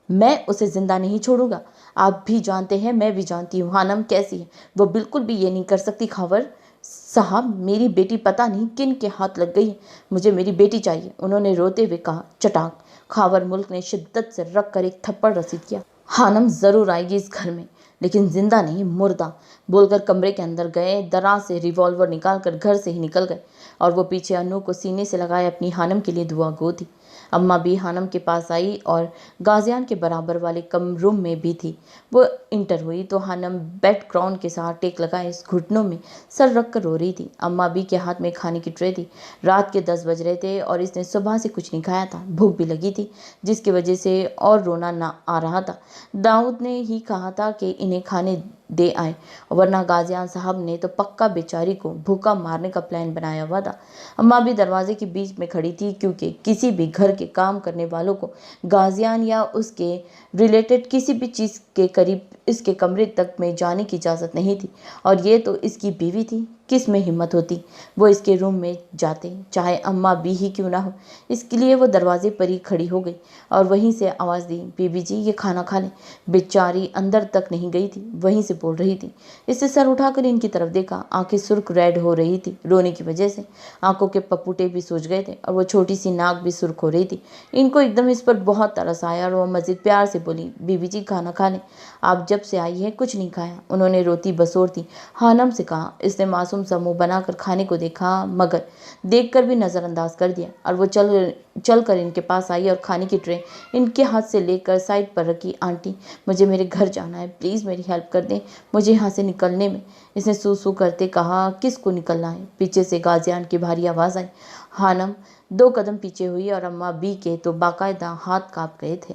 मैं उसे जिंदा नहीं छोड़ूंगा। आप भी जानते हैं, मैं भी जानती हूँ हानम कैसी है। वो बिल्कुल भी ये नहीं कर सकती। खावर साहब, मेरी बेटी पता नहीं किन के हाथ लग गई है। मुझे मेरी बेटी चाहिए, उन्होंने रोते हुए कहा। चटाक, खावर मुल्क ने शिद्दत से रख कर एक थप्पड़ रसीद किया। हानम जरूर आएगी इस घर में, लेकिन जिंदा नहीं, मुर्दा, बोलकर कमरे के अंदर गए। दराज से रिवॉल्वर निकालकर घर से ही निकल गए और वो पीछे अनु को सीने से लगाए अपनी हानम के लिए दुआ गो थी। अम्मा भी हानम के पास आई और गाजियान के बराबर वाले कम रूम में भी थी। वो इंटर हुई तो हानम बेड ग्राउंड के साथ टेक लगाए इस घुटनों में सर रख कर रो रही थी। अम्मा भी के हाथ में खाने की ट्रे थी। रात के 10 बज रहे थे और इसने सुबह से कुछ नहीं खाया था। भूख भी लगी थी, जिसकी वजह से और रोना ना आ रहा था। दाऊद ने ही कहा था कि इन्हें खाने दे आए, वरना गाजियान साहब ने तो पक्का बेचारी को भूखा मारने का प्लान बनाया हुआ था। अम्मा भी दरवाजे के बीच में खड़ी थी, क्योंकि किसी भी घर के काम करने वालों को गाजियान या उसके रिलेटेड किसी भी चीज़ के करीब इसके कमरे तक में जाने की इजाज़त नहीं थी। और ये तो इसकी बीवी थी, किस में हिम्मत होती वो इसके रूम में जाते, चाहे अम्मा भी ही क्यों ना हो। इसके लिए वो दरवाजे पर ही खड़ी हो गई और वहीं से आवाज़ दी, बीबी जी ये खाना खा लें। बेचारी अंदर तक नहीं गई थी, वहीं से बोल रही थी। इससे सर उठाकर इनकी तरफ देखा। आंखें सुर्ख रेड हो रही थी रोने की वजह से। आंखों के पपुटे भी सूज गए थे और वो छोटी सी नाक भी सुर्ख हो रही थी। इनको एकदम इस पर बहुत तरस आया और वो मज़ीद प्यार से बोली, बीबी जी खाना खा लें, आप जब से आई है कुछ नहीं खाया। उन्होंने रोती बसोरती हानम से कहा। इसने मासूम मासूम सा मुंह बनाकर खाने को देखा, मगर देखकर भी नज़रअंदाज कर दिया और वो चल कर इनके पास आई और खाने की ट्रे इनके हाथ से लेकर साइड पर रखी। आंटी, मुझे मेरे घर जाना है, प्लीज़ मेरी हेल्प कर दें मुझे यहाँ से निकलने में। इसने सू सू करते कहा। किसको निकलना है? पीछे से गाजियान की भारी आवाज़ आई। हानम 2 कदम पीछे हुई और अम्मा बी के तो बाकायदा हाथ कांप गए थे।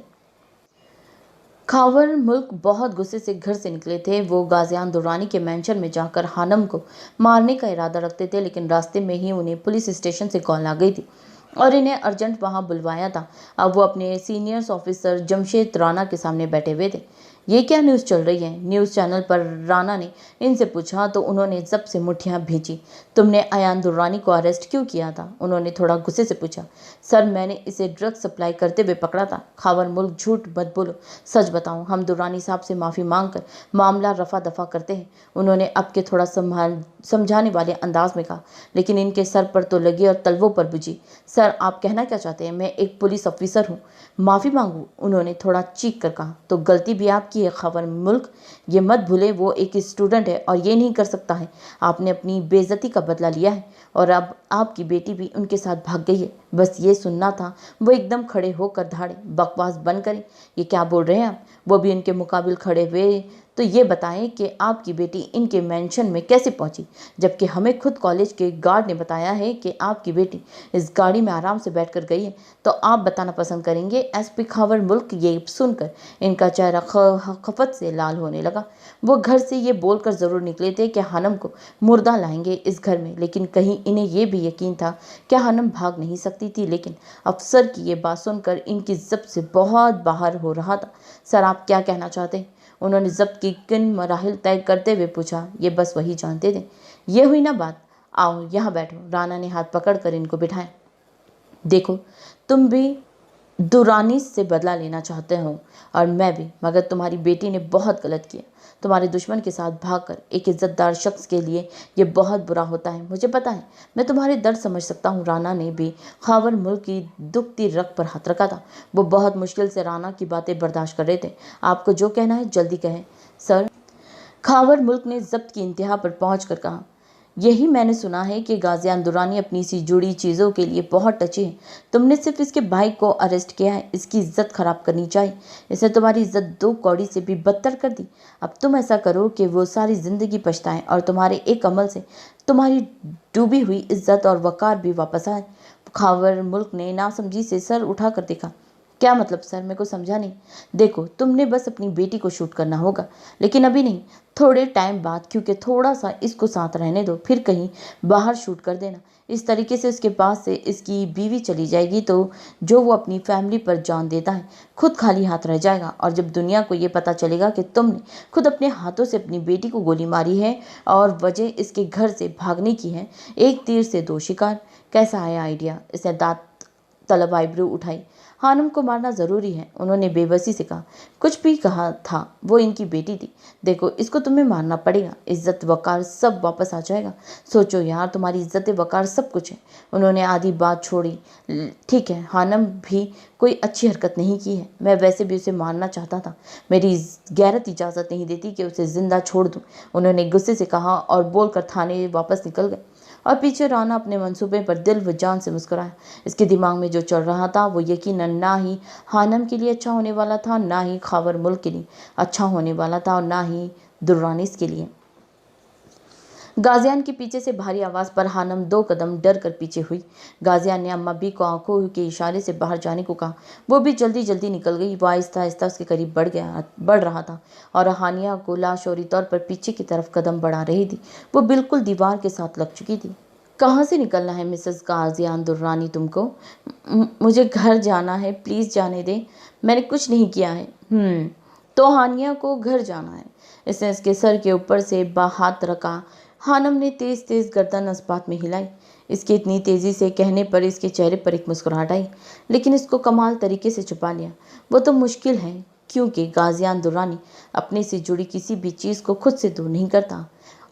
खावर मुल्क बहुत गुस्से से घर से निकले थे। वो गाजियान दुर्रानी के मेंशन में जाकर हानम को मारने का इरादा रखते थे, लेकिन रास्ते में ही उन्हें पुलिस स्टेशन से कॉल आ गई थी और इन्हें अर्जेंट वहां बुलवाया था। अब वो अपने सीनियर्स ऑफिसर जमशेद राना के सामने बैठे हुए थे। ये क्या न्यूज़ चल रही है? न्यूज़ चैनल पर राना ने इनसे पूछा तो उन्होंने जब से मुठ्ठियां भींची। तुमने अयान दुर्रानी को अरेस्ट क्यों किया था? उन्होंने थोड़ा गुस्से से पूछा। सर, मैंने इसे ड्रग सप्लाई करते हुए पकड़ा था। खावर मुल्क, झूठ मत बोलो, सच बताओ। हम दुर्रानी साहब से माफ़ी मांगकर मामला रफा दफा करते हैं, उन्होंने अब के थोड़ा समझाने वाले अंदाज में कहा। लेकिन इनके सर पर तो लगी और तलवों पर बुझी। सर, आप कहना क्या चाहते हैं? मैं एक पुलिस ऑफिसर हूँ, माफ़ी मांगू? उन्होंने थोड़ा चीख कर कहा। तो गलती भी आपकी है खावर मुल्क, ये मत भूले वो एक स्टूडेंट है और ये नहीं कर सकता है। आपने अपनी बेइज्जती का बदला लिया है और अब आपकी बेटी भी उनके साथ भाग गई है। बस ये सुनना था। वो एकदम खड़े होकर धाड़े। बकवास बंद करें। ये क्या बोल रहे हैं आप? वो भी उनके मुकाबिल खड़े हुए। तो ये बताएं कि आपकी बेटी इनके मेंशन में कैसे पहुंची, जबकि हमें खुद कॉलेज के गार्ड ने बताया है कि आपकी बेटी इस गाड़ी में आराम से बैठकर गई है। तो आप बताना पसंद करेंगे? एसपी खावर मुल्क। ये सुनकर इनका चेहरा खफत से लाल होने लगा। वो घर से ये बोलकर ज़रूर निकले थे कि हनम को मुर्दा लाएंगे इस घर में, लेकिन कहीं इन्हें ये भी यकीन था कि हनम भाग नहीं सकती थी। लेकिन अफसर की ये बात सुनकर इनकी ज़ब्त से बहुत बाहर हो रहा था। सर, आप क्या कहना चाहते हैं? उन्होंने ज़ब्त की किन मराहिल तय करते हुए पूछा। ये बस वही जानते थे। ये हुई ना बात। आओ यहाँ बैठो। राना ने हाथ पकड़कर इनको बिठाया। देखो, तुम भी दुरानी से बदला लेना चाहते हो और मैं भी, मगर तुम्हारी बेटी ने बहुत गलत किया। तुम्हारे दुश्मन के साथ भागकर एक इज्जतदार शख्स के लिए ये बहुत बुरा होता है। मुझे पता है, मैं तुम्हारे दर्द समझ सकता हूँ। राना ने भी खावर मुल्क की दुखती रग पर हाथ रखा था। वो बहुत मुश्किल से राना की बातें बर्दाश्त कर रहे थे। आपको जो कहना है जल्दी कहें। सर, खावर मुल्क ने जब्त की इंतहा पर पहुँच कर कहा। यही मैंने सुना है कि गाजियान दुरानी अपनी सी जुड़ी चीज़ों के लिए बहुत टची है। तुमने सिर्फ इसके भाई को अरेस्ट किया है। इसकी इज्जत खराब करनी चाहिए। इसने तुम्हारी इज्जत 2 कौड़ी से भी बदतर कर दी। अब तुम ऐसा करो कि वो सारी ज़िंदगी पछताएं और तुम्हारे एक अमल से तुम्हारी डूबी हुई इज्जत और वक़ार भी वापस आए। खावर मुल्क ने नासमझी से सर उठाकर देखा। क्या मतलब सर? मेरे को समझा नहीं। देखो, तुमने बस अपनी बेटी को शूट करना होगा, लेकिन अभी नहीं, थोड़े टाइम बाद, क्योंकि थोड़ा सा इसको साथ रहने दो, फिर कहीं बाहर शूट कर देना। इस तरीके से उसके पास से इसकी बीवी चली जाएगी तो जो वो अपनी फैमिली पर जान देता है खुद खाली हाथ रह जाएगा। और जब दुनिया को ये पता चलेगा कि तुमने खुद अपने हाथों से अपनी बेटी को गोली मारी है और वजह इसके घर से भागने की है, एक तीर से 2 शिकार। कैसा आया आइडिया? इसने दांत तलब आईब्रो उठाई। हानम को मारना ज़रूरी है, उन्होंने बेबसी से कहा। कुछ भी कहा था, वो इनकी बेटी थी। देखो, इसको तुम्हें मारना पड़ेगा। इज्जत वकार सब वापस आ जाएगा। सोचो यार, तुम्हारी इज्जत वकार सब कुछ है। उन्होंने आधी बात छोड़ी। ठीक है, हानम भी कोई अच्छी हरकत नहीं की है। मैं वैसे भी उसे मारना चाहता था। मेरी गैरत इजाज़त नहीं देती कि उसे ज़िंदा छोड़ दूँ, उन्होंने गुस्से से कहा और बोलकर थाने वापस निकल गए। और पीछे राना अपने मंसूबे पर दिल व जान से मुस्कुराया। इसके दिमाग में जो चल रहा था वो यकीनन ना ही हानम के लिए अच्छा होने वाला था, ना ही खावर मुल्क के लिए अच्छा होने वाला था, और ना ही दुर्रानीस के लिए। गाजियान के पीछे से भारी आवाज़ पर हानम 2 कदम डर कर पीछे हुई। गाजियान ने अम्मा बी को आंखों के इशारे से बाहर जाने को कहा। वो भी जल्दी जल्दी निकल गई। वो आहिस्ता आहिस्ता उसके करीब बढ़ रहा था और हानिया को लाशौरी तौर पर पीछे की तरफ कदम बढ़ा रही थी। वो बिल्कुल दीवार के साथ लग चुकी थी। कहाँ से निकलना है मिसेस गाजियान दुर्रानी तुमको? मुझे घर जाना है, प्लीज़ जाने दें। मैंने कुछ नहीं किया है। तो हानिया को घर जाना है। इसने इसके सर के ऊपर से हाथ रखा। हानम ने तेज़ तेज़ गर्दन इस्पात में हिलाई। इसके इतनी तेज़ी से कहने पर इसके चेहरे पर एक मुस्कुराहट आई, लेकिन इसको कमाल तरीके से छुपा लिया। वो तो मुश्किल है, क्योंकि गाजियान दुर्रानी अपने से जुड़ी किसी भी चीज़ को खुद से दूर नहीं करता।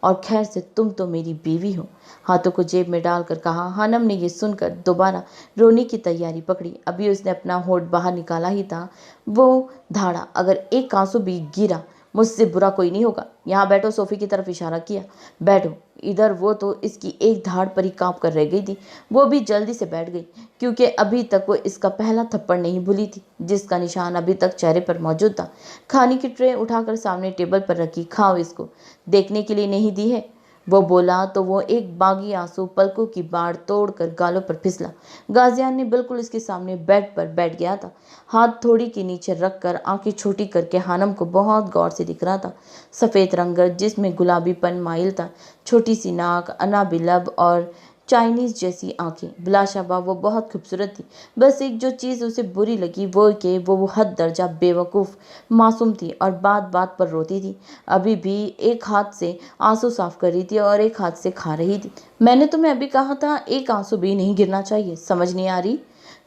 और खैर से तुम तो मेरी बीवी हो। हाथों को जेब में डालकर कहा। हानम ने ये सुनकर दोबारा रोने की तैयारी पकड़ी। अभी उसने अपना होठ बाहर निकाला ही था, वो धाड़ा। अगर एक आंसू भी गिरा मुझसे बुरा कोई नहीं होगा। यहाँ बैठो। सोफे की तरफ इशारा किया। बैठो इधर। वो तो इसकी एक धाड़ पर ही काँप कर रह गई थी। वो भी जल्दी से बैठ गई, क्योंकि अभी तक वो इसका पहला थप्पड़ नहीं भूली थी, जिसका निशान अभी तक चेहरे पर मौजूद था। खाने की ट्रे उठाकर सामने टेबल पर रखी। खाओ इसको। देखने के लिए नहीं दी है, वो बोला तो वो एक बागी आंसू पलकों की बाढ़ तोड़कर गालों पर फिसला। गाजियान ने बिल्कुल इसके सामने बेड पर बैठ गया था। हाथ थोड़ी के नीचे रखकर आंखें छोटी करके हानम को बहुत गौर से दिख रहा था। सफ़ेद रंग जिसमें गुलाबीपन माइल था, छोटी सी नाक, अनाबी लब और चाइनीज़ जैसी आंखें। बिलाशबा वो बहुत खूबसूरत थी। बस एक जो चीज़ उसे बुरी लगी वो कि वो हद दर्जा बेवकूफ़ मासूम थी और बात बात पर रोती थी। अभी भी एक हाथ से आंसू साफ कर रही थी और एक हाथ से खा रही थी। मैंने तुम्हें अभी कहा था एक आंसू भी नहीं गिरना चाहिए, समझ नहीं आ रही?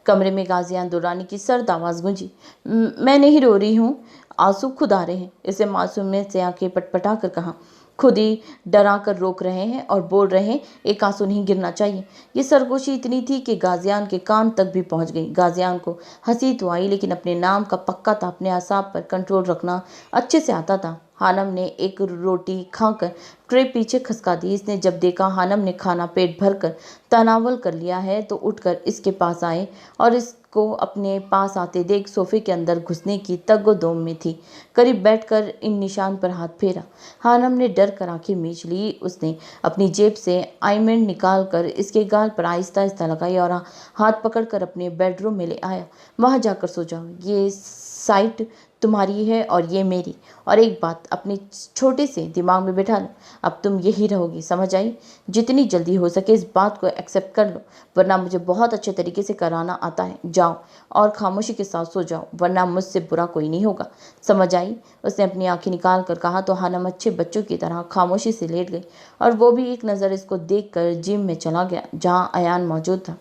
कमरे में गाजियान दुर्रानी की सर्द आवाज़ गूंजी। मैं नहीं रो रही हूँ, आंसू खुद आ रहे हैं। इसे मासूम ने से आंखें पटपटा कर कहा। खुद ही डरा कर रोक रहे हैं और बोल रहे हैं एक आंसू नहीं गिरना चाहिए। ये सरगोशी इतनी थी कि गाजियान के कान तक भी पहुंच गई। गाजियान को हंसी तो आई, लेकिन अपने नाम का पक्का था, अपने असाब पर कंट्रोल रखना अच्छे से आता था। हानम ने एक रोटी खाकर ट्रे पीछे खसका दी। इसने जब देखा हानम ने खाना पेट भर कर तनावल कर लिया है तो उठकर इसके पास आए और इसको अपने पास आते देख सोफे के अंदर घुसने की तगोदम में थी। करीब बैठकर इन निशान पर हाथ फेरा। हानम ने डर कर आंखें मीच ली। उसने अपनी जेब से आइमंड निकाल कर इसके गाल पर आहिस्ता आहिस्ता लगाई और हाथ पकड़कर अपने बेडरूम में ले आया। वहां जाकर सो जाओ, ये साइट तुम्हारी है और ये मेरी। और एक बात अपने छोटे से दिमाग में बैठा लो, अब तुम यही रहोगी, समझ आई? जितनी जल्दी हो सके इस बात को एक्सेप्ट कर लो, वरना मुझे बहुत अच्छे तरीके से कराना आता है। जाओ और खामोशी के साथ सो जाओ, वरना मुझसे बुरा कोई नहीं होगा, समझ आई? उसने अपनी आंखें निकाल कर कहा तो हानम अच्छे बच्चों की तरह खामोशी से लेट गई और वो भी एक नज़र इसको देख कर जिम में चला गया जहाँ अयान मौजूद था।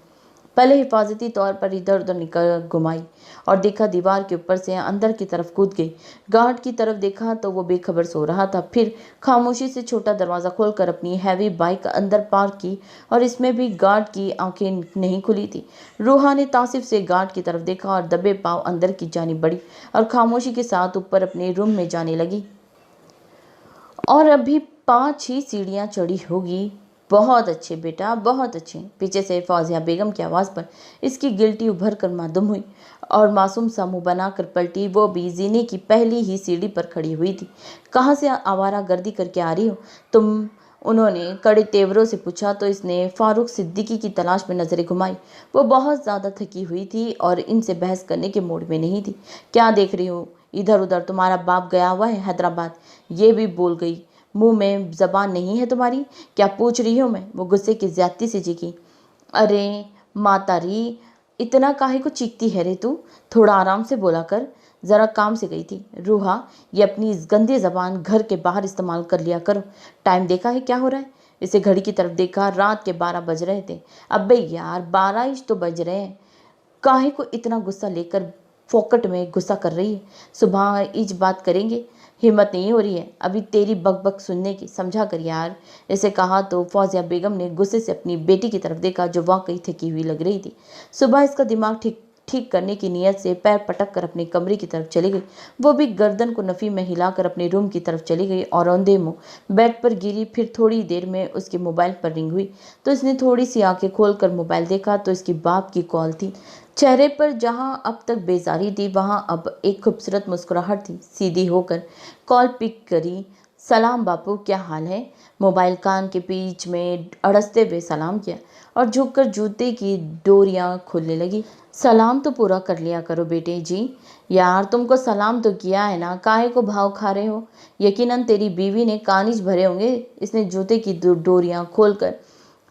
पहले हिफाजती तौर पर इधर उधर निकल घुमाई और देखा दीवार के ऊपर से अंदर की तरफ कूद गई। गार्ड की तरफ देखा तो वो बेखबर सो रहा था। फिर खामोशी से छोटा दरवाज़ा खोलकर अपनी हैवी बाइक अंदर पार्क की और इसमें भी गार्ड की आंखें नहीं खुली थी। रूहा ने तासिफ से गार्ड की तरफ देखा और दबे पाँव अंदर की जानी बढ़ी और खामोशी के साथ ऊपर अपने रूम में जाने लगी। और अभी 5 ही सीढ़ियाँ चढ़ी होगी। बहुत अच्छे बेटा, बहुत अच्छे। पीछे से फौजिया बेगम की आवाज़ पर इसकी गिल्टी उभर कर मादुम हुई और मासूम सा मुँह बनाकर पलटी। वो भी जीने की पहली ही सीढ़ी पर खड़ी हुई थी। कहाँ से आवारा गर्दी करके आ रही हो तुम? उन्होंने कड़े तेवरों से पूछा तो इसने फारूक सिद्दीकी की तलाश में नज़रें घुमाई। वो बहुत ज़्यादा थकी हुई थी और इनसे बहस करने के मूड में नहीं थी। क्या देख रही हो इधर उधर? तुम्हारा बाप गया हुआ है हैदराबाद। ये भी बोल गई, मुंह में जबान नहीं है तुम्हारी? क्या पूछ रही हूँ मैं? वो गुस्से की ज्यादती से चीखी। अरे मातारी, इतना काहे को चीखती है रे तू? थोड़ा आराम से बोला कर, जरा काम से गई थी। रूहा, ये अपनी इस गंदी जबान घर के बाहर इस्तेमाल कर लिया करो। टाइम देखा है क्या हो रहा है? इसे घड़ी की तरफ देखा। रात के 12 बज रहे थे। अबे यार 12 ही तो बज रहे हैं, काहे को इतना गुस्सा लेकर फोकट में गुस्सा कर रही है? सुबह इज बात करेंगे। हिम्मत नहीं हो रही है अभी तेरी बकबक सुनने की, समझा कर यार। इसे कहा तो फौजिया बेगम ने गुस्से से अपनी बेटी की तरफ देखा जो वाकई थकी हुई लग रही थी। सुबह इसका दिमाग ठीक ठीक करने की नीयत से पैर पटक कर अपने कमरे की तरफ चली गई। वो भी गर्दन को नफ़ी में हिलाकर अपने रूम की तरफ चली गई और औंधे मुंह बेड पर गिरी। फिर थोड़ी देर में उसके मोबाइल पर रिंग हुई तो इसने थोड़ी सी आंखें खोलकर मोबाइल देखा तो इसकी बाप की कॉल थी। चेहरे पर जहां अब तक बेजारी थी वहां अब एक खूबसूरत मुस्कुराहट थी। सीधी होकर कॉल पिक करी। सलाम बापू, क्या हाल है? मोबाइल कान के बीच में अड़सते हुए सलाम किया और झुककर जूते की डोरियां खोलने लगी। सलाम तो पूरा कर लिया करो बेटे जी। यार तुमको सलाम तो किया है ना, काहे को भाव खा रहे हो? यकीनन तेरी बीवी ने कानिज भरे होंगे। इसने जूते की डोरियां खोलकर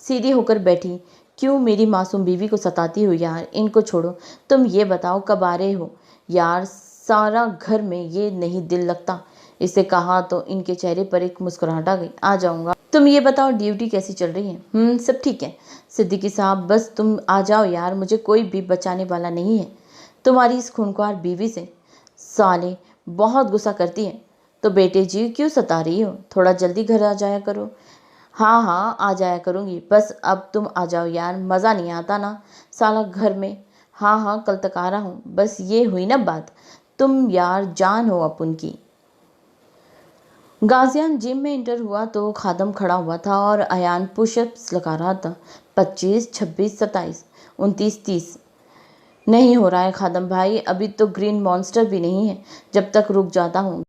सीधी होकर बैठी। क्यों मेरी मासूम बीवी को सताती हो यार? इनको छोड़ो। तुम ये बताओ कब आ रहे हो? यार सारा घर में ये नहीं दिल लगता। इसे कहा तो इनके चेहरे पर एक मुस्कुराहट आ गई। आ जाऊंगा। तुम ये बताओ ड्यूटी कैसी चल रही है? सब ठीक है सिद्दीकी साहब, बस तुम आ जाओ यार, मुझे कोई भी बचाने वाला नहीं है तुम्हारी इस खूंखार बीवी से। साले बहुत गुस्सा करती है। तो बेटे जी क्यों सता रही हो? थोड़ा जल्दी घर आ जाया करो। हाँ हाँ आ जाया करूँगी, बस अब तुम आ जाओ यार, मज़ा नहीं आता ना साला घर में। हाँ हाँ कल तक आ रहा हूँ। बस ये हुई ना बात। तुम यार जान हो अपन की। गाजियान जिम में इंटर हुआ तो खादम खड़ा हुआ था और अयान पुशअप्स लगा रहा था। 25, 26, 27, 29, 30। नहीं हो रहा है खादम भाई, अभी तो ग्रीन मॉन्स्टर भी नहीं है। जब तक रुक जाता हूँ।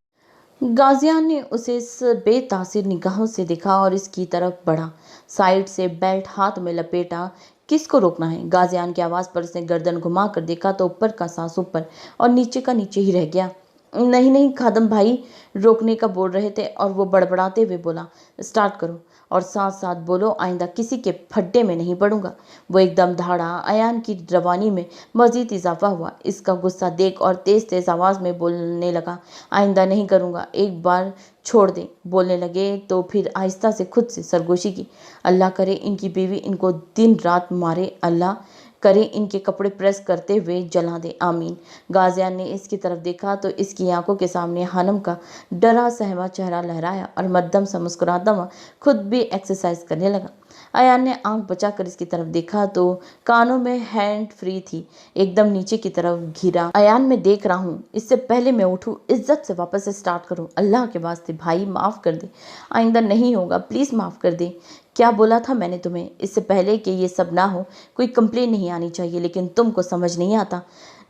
गाजियान ने उसे इस बेतासिर निगाहों से देखा और इसकी तरफ बढ़ा। साइड से बेल्ट हाथ में लपेटा। किसको रोकना है? गाजियान की आवाज़ पर उसने गर्दन घुमा कर देखा तो ऊपर का सांस ऊपर और नीचे का नीचे ही रह गया। नहीं नहीं खादम भाई, रोकने का बोल रहे थे और वो बड़बड़ाते हुए बोला, स्टार्ट करो और साथ साथ बोलो, आइंदा किसी के फड्डे में नहीं पड़ूंगा। वो एकदम धाड़ा। अयान की रवानी में मजीद इजाफा हुआ। इसका गुस्सा देख और तेज तेज आवाज़ में बोलने लगा, आइंदा नहीं करूँगा, एक बार छोड़ दे। बोलने लगे तो फिर आहिस्ता से खुद से सरगोशी की, अल्लाह करे इनकी बीवी इनको दिन रात मारे, अल्लाह करे इनके कपड़े प्रेस करते हुए जला दे, आमीन। गाजियान ने इसकी तरफ देखा तो इसकी आंखों के सामने हानम का डरा सहमा चेहरा लहराया और मद्दम सा मुस्कुराता हुआ खुद भी एक्सरसाइज करने लगा। अयान ने आंख बचाकर इसकी तरफ देखा तो कानों में हैंड फ्री थी, एकदम नीचे की तरफ घिरा। अयान, मैं देख रहा हूँ, इससे पहले मैं उठूँ इज्जत से वापस से स्टार्ट करूँ। अल्लाह के वास्ते भाई माफ़ कर दे, आइंदा नहीं होगा, प्लीज़ माफ़ कर दे। क्या बोला था मैंने तुम्हें? इससे पहले कि ये सब ना हो कोई कंप्लेन नहीं आनी चाहिए, लेकिन तुमको समझ नहीं आता